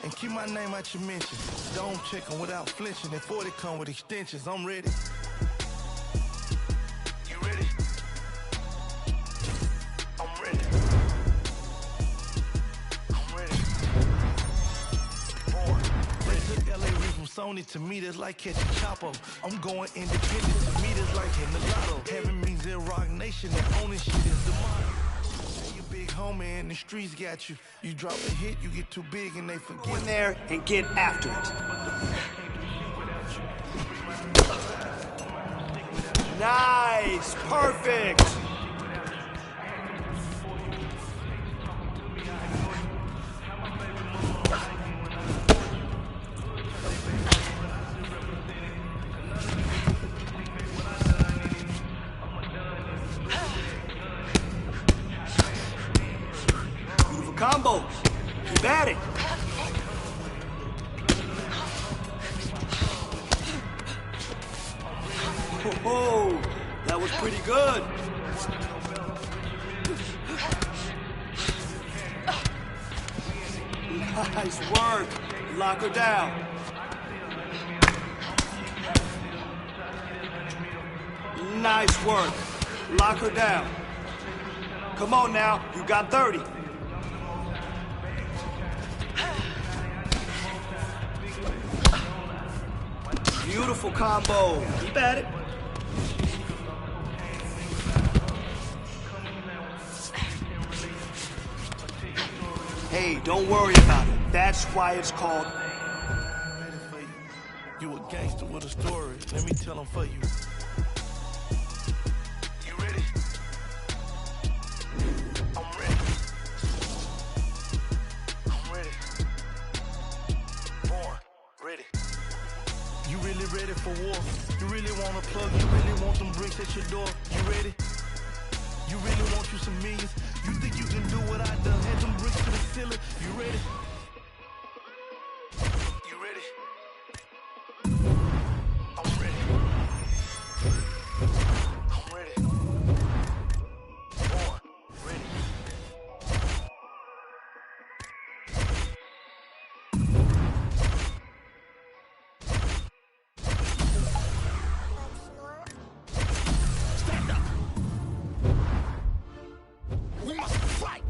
And keep my name out your mention. Don't check them without flinching. And 40 come with extensions. I'm ready. You ready? I'm ready. I'm ready. They took LA Reid from Sony. To me, that's like catching Chapo. I'm going independent. To me, that's like hitting the lotto. Heaven means they're Rock Nation. And owning shit is the motto. Big homie in the streets got you. You drop a hit, you get too big and they forget. Go in there and get after it. Nice, perfect. Combo. Keep at it. Oh, that was pretty good. Nice work. Lock her down. Nice work. Lock her down. Come on now, you got 30. Beautiful combo. Keep at it. Hey, don't worry about it. That's why it's called. I'm ready for you. You a gangster with a story. Let me tell them for you. You ready? I'm ready. I'm ready. Born. Ready. You really ready for war? You really want to plug? You really want them bricks at your door? You ready? You really want you some millions? You think you can do what I done? Had them bricks to the ceiling? You ready? You ready? I'm ready. I'm ready. Born. Ready. Stand up. We must fight.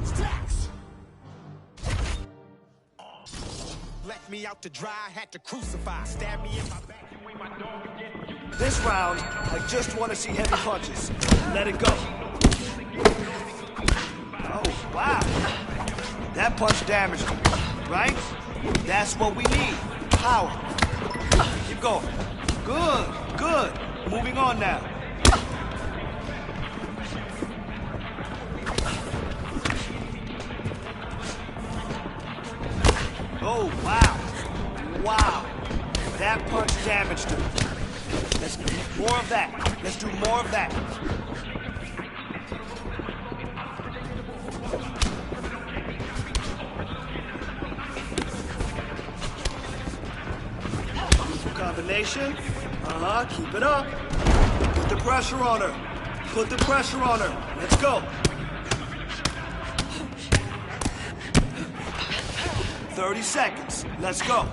Stacks. Left me out to dry, had to crucify. Stab me in my back, you ain't my dog again. This round, I just want to see heavy punches. Let it go. Oh, wow. That punch damaged him, right? That's what we need. Power. Keep going. Good, good. Moving on now. Oh, wow. Wow. That punch damaged him. Let's do more of that. Let's do more of that. Beautiful combination. Keep it up. Put the pressure on her. Put the pressure on her. Let's go. 30 seconds. Let's go.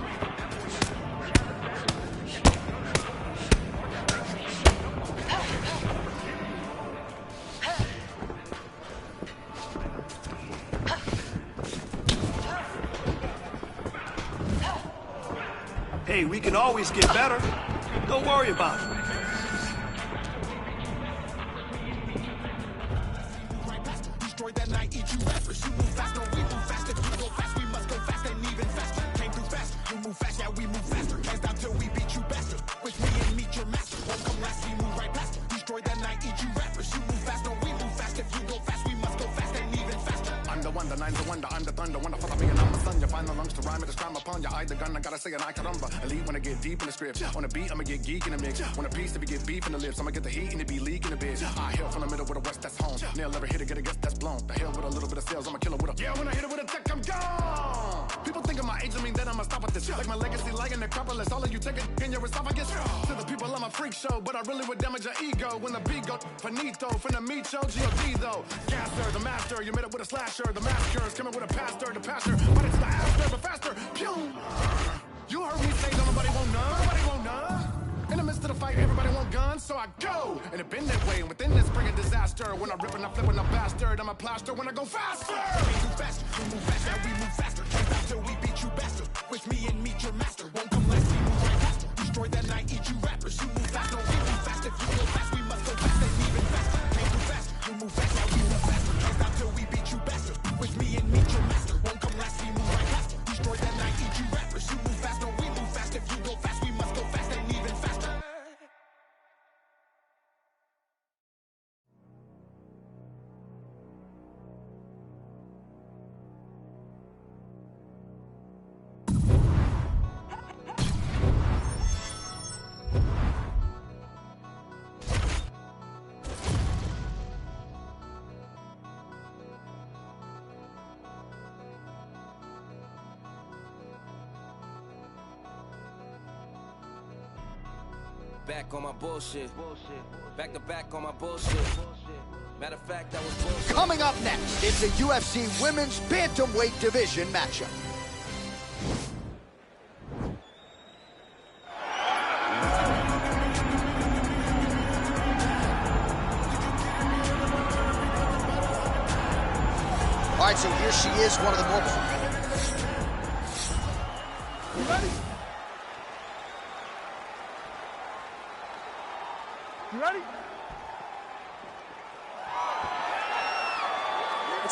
Hey, we can always get better. Don't worry about it. Destroy that night, eat you rappers. You move faster, we move faster. If you go fast, we must go fast and even faster. Came through fast, you move fast, yeah, we move faster. Hands down till we beat you bastard. With me and meet your master. Won't come last, we move right past. Destroy that night, eat you rappers. You move faster, we move fast. If you go fast, we must go fast and even faster. I'm the one, the nine, the wonder, I'm the thunder. Wonder follow me and I'm the sun. You find the lungs to rhyme it, to climb upon you. I the gun, I gotta say it, I caramba. Elite when I get deep in the script. On a beat, I'ma get geek in the mix. On a piece, to be get beef in the lips. I'ma get the heat and it be leaking a bit. I hail from the middle with a west, that's home. Nail never hit it, get a guess, that's blown. The hell with a little bit of sales, I'ma kill it with a. Yeah, when I hit it with a tech, I'm gone. People think of my age, I mean that I'ma stop with this. Like my legacy, like an Acropolis. All of you take it in your esophagus. To the people, I'm a freak show, but I really would damage your ego when the beat go finito. Finna meet yo, G.O.D. though. Gasser, the master, you made it with a slasher. The massacre is coming with a pastor, the pastor. But it's the after, but faster. Pew! You heard me say nobody want none, nobody want none. In the midst of the fight, everybody want guns, so I go. And it been that way, and within this bring a disaster. When I rip and I flip and I bastard, I'm a plaster when I go faster. We move faster, you move faster, we move faster. Can't stop till we beat you bastard. With me and meet your master. Won't come last, we move right faster. Destroy that night, eat you rappers. You move fast, no, we move fast. If you go fast, we must go fast and even faster. Can't move fast, you move fast, now we move faster. Can't stop till we beat you bastard. With me and meet your master. Won't come last, we move right faster. Destroy that night, eat you rappers. You move fast, no, we move fast. If you go fast, we must go fast and even faster. Back on my bullshit. Back to back on my bullshit. Matter of fact, that was bullshit. Coming up next, it's a UFC Women's Bantamweight Division matchup. All right, so here she is, one of the more... You ready? You ready?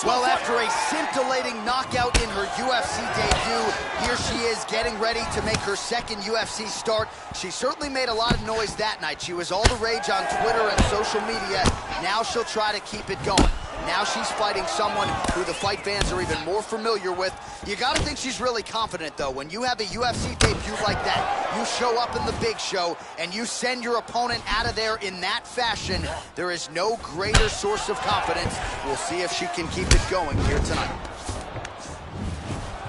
Well, after a scintillating knockout in her UFC debut, here she is getting ready to make her second UFC start. She certainly made a lot of noise that night. She was all the rage on Twitter and social media. Now she'll try to keep it going. Now she's fighting someone who the fight fans are even more familiar with. You gotta think she's really confident, though. When you have a UFC debut like that, you show up in the big show, and you send your opponent out of there in that fashion, there is no greater source of confidence. We'll see if she can keep it going here tonight.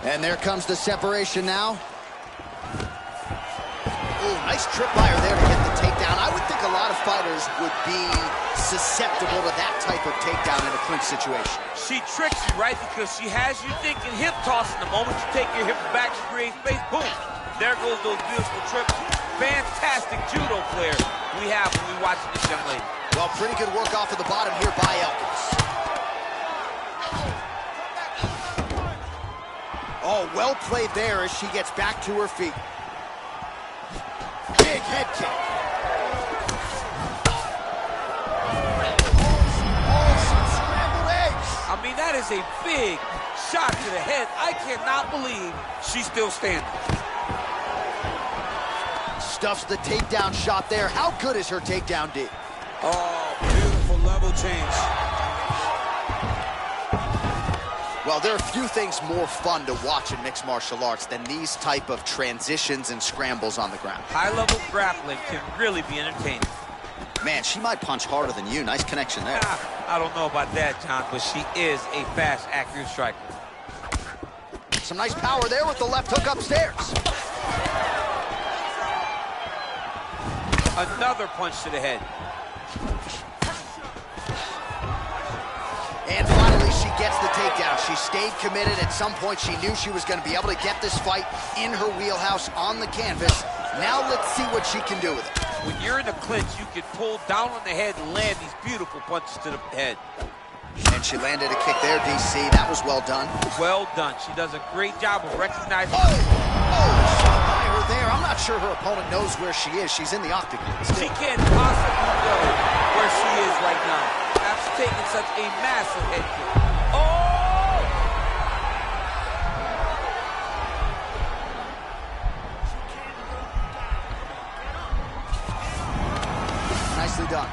And there comes the separation now. Ooh, nice tripwire there to get the takedown. I would think a lot of fighters would be susceptible to that type of takedown in a clinch situation. She tricks you, right? Because she has you thinking hip tossing. The moment you take your hip back, she creates space. Boom. There goes those beautiful trips. Fantastic judo player we have when we watch this young lady. Well, pretty good work off of the bottom here by Elkins. Oh, well played there as she gets back to her feet. Big head kick. I mean, that is a big shot to the head. I cannot believe she's still standing. Stuffs the takedown shot there. How good is her takedown, D? Oh, beautiful level change. Well, there are few things more fun to watch in mixed martial arts than these type of transitions and scrambles on the ground. High-level grappling can really be entertaining. Man, she might punch harder than you. Nice connection there. I don't know about that, John, but she is a fast, accurate striker. Some nice power there with the left hook upstairs. Another punch to the head. And finally, she gets the takedown. She stayed committed. At some point, she knew she was going to be able to get this fight in her wheelhouse on the canvas. Now let's see what she can do with it. When you're in a clinch, you can pull down on the head and land these beautiful punches to the head. And she landed a kick there, DC. That was well done. Well done. She does a great job of recognizing... Oh, shot by her there. I'm not sure her opponent knows where she is. She's in the octagon. She can't possibly know where she is right now after taking such a massive head kick. Oh! Nicely done.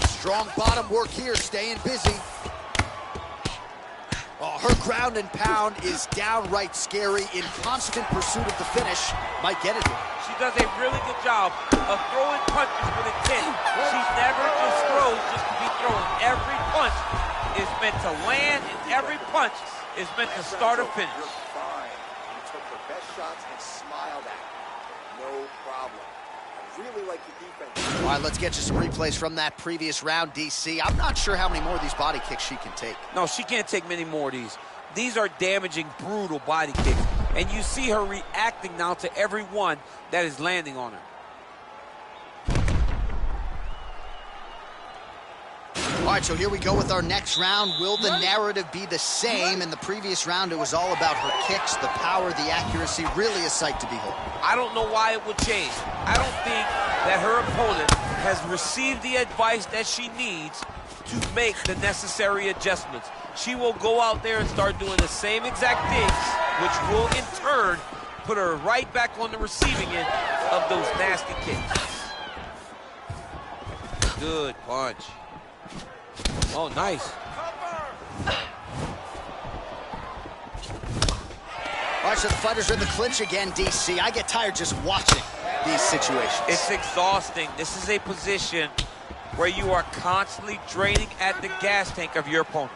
Strong bottom work here, staying busy. Oh, her ground and pound is downright scary. In constant pursuit of the finish. Might get it here. She does a really good job of throwing punches with intent. She never just throws just to be throwing. Every punch is meant to land, and every punch is meant to start or finish. You're fine. You took the best shots and smiled at it. No problem. I really like your defense. All right, let's get you some replays from that previous round, DC. I'm not sure how many more of these body kicks she can take. No, she can't take many more of these. These are damaging, brutal body kicks. And you see her reacting now to every one that is landing on her. All right, so here we go with our next round. Will the narrative be the same? In the previous round, it was all about her kicks, the power, the accuracy, really a sight to behold. I don't know why it would change. I don't think that her opponent has received the advice that she needs to make the necessary adjustments. She will go out there and start doing the same exact things, which will in turn put her right back on the receiving end of those nasty kicks. Good punch. Oh, nice. All right, so the fighters are in the clinch again, DC. I get tired just watching these situations. It's exhausting. This is a position where you are constantly draining at the gas tank of your opponent.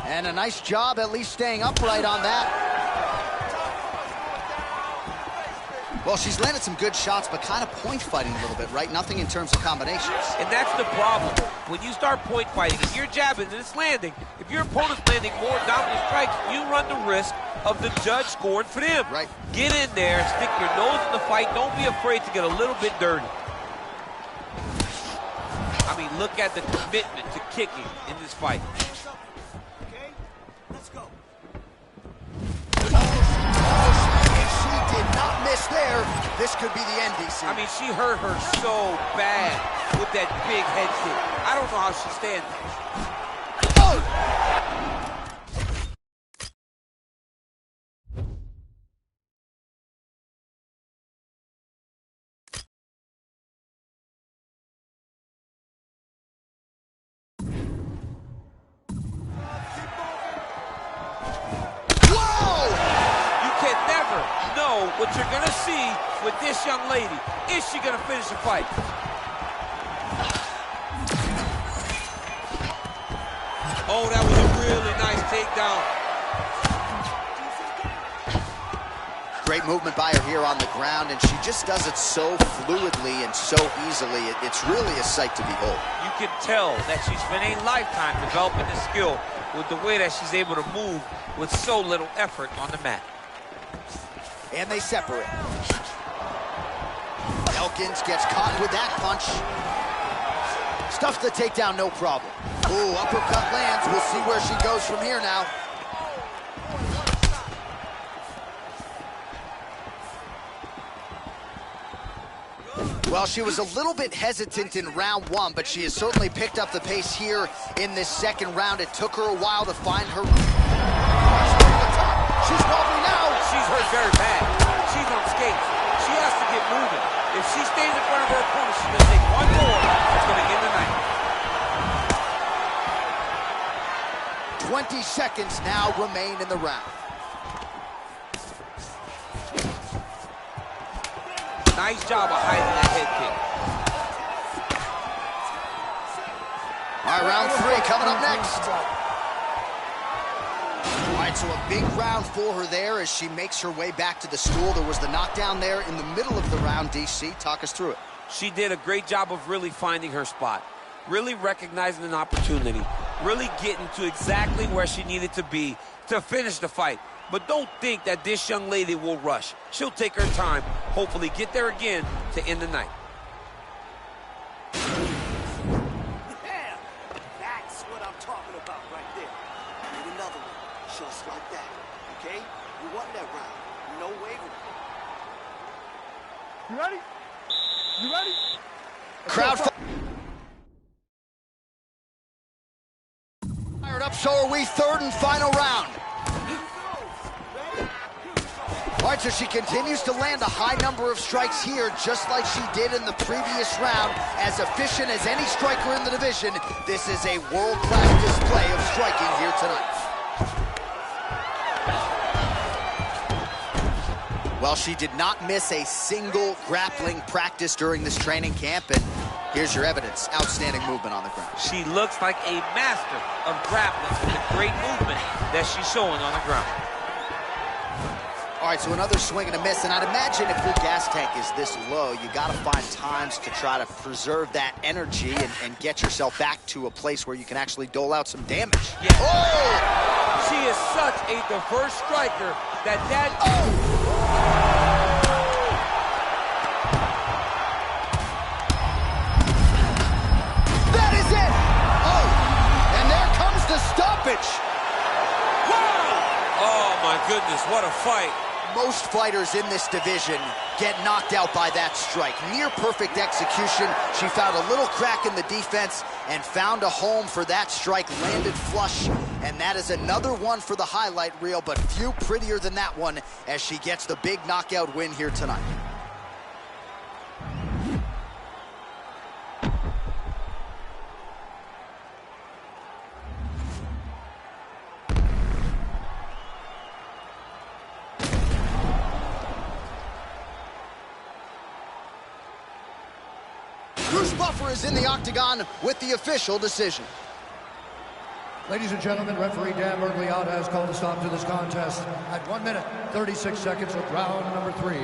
And a nice job at least staying upright on that. Well, she's landed some good shots, but kind of point fighting a little bit, right? Nothing in terms of combinations. And that's the problem. When you start point fighting, if you're jabbing and it's landing, if your opponent's landing more dominant strikes, you run the risk of the judge scoring for them. Right. Get in there, stick your nose in the fight. Don't be afraid to get a little bit dirty. I mean, look at the commitment to kicking in this fight. Okay, let's go. Did not miss there. This could be the end, DC. I mean, she hurt her so bad with that big head kick. I don't know how she stands. Oh! What you're gonna see with this young lady. Is she gonna finish the fight? Oh, that was a really nice takedown. Great movement by her here on the ground, and she just does it so fluidly and so easily. It's really a sight to behold. You can tell that she's spent a lifetime developing the skill with the way that she's able to move with so little effort on the mat. And they separate. Elkins gets caught with that punch. Stuffs the takedown, no problem. Ooh, uppercut lands. We'll see where she goes from here now. Well, she was a little bit hesitant in round one, but she has certainly picked up the pace here in this second round. It took her a while to find her. She's wobbly now. She's hurt very bad. She's on skates. She has to get moving. If she stays in front of her opponent, she's going to take one more. It's going to end the night. 20 seconds now remain in the round. Nice job of hiding that head kick. All right, round three coming up next. All right, so a big round for her there as she makes her way back to the stool. There was the knockdown there in the middle of the round, DC. Talk us through it. She did a great job of really finding her spot, really recognizing an opportunity, really getting to exactly where she needed to be to finish the fight. But don't think that this young lady will rush. She'll take her time, hopefully get there again to end the night. Yeah, that's what I'm talking about right there. Need another one, just like that, okay? You won that round, no wavering. You ready? You ready? Crowd fired up, so are we. Third and final round. All right, so she continues to land a high number of strikes here, just like she did in the previous round. As efficient as any striker in the division, this is a world-class display of striking here tonight. Well, she did not miss a single grappling practice during this training camp, and Here's your evidence. Outstanding movement on the ground. She looks like a master of grappling with the great movement that she's showing on the ground. All right, so another swing and a miss, and I'd imagine if your gas tank is this low, you got to find times to try to preserve that energy and get yourself back to a place where you can actually dole out some damage. Yeah. Oh! She is such a diverse striker that That is it! Oh, and there comes the stoppage. Wow! Oh, my goodness, what a fight. Most fighters in this division get knocked out by that strike. Near perfect execution. She found a little crack in the defense and found a home for that strike. Landed flush, and that is another one for the highlight reel, but few prettier than that one as she gets the big knockout win here tonight. Bruce Buffer is in the octagon with the official decision. Ladies and gentlemen, referee Dan Mergliata has called a stop to this contest at 1 minute, 36 seconds of round number 3.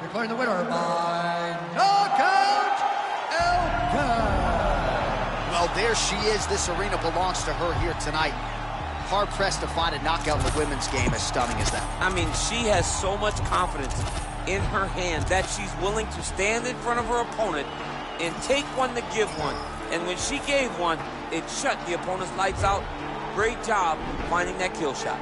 Declaring the winner by knockout, Elka. Well, there she is. This arena belongs to her here tonight. Hard-pressed to find a knockout in the women's game as stunning as that. I mean, she has so much confidence in her hand that she's willing to stand in front of her opponent and take one to give one. And when she gave one, it shut the opponent's lights out. Great job finding that kill shot.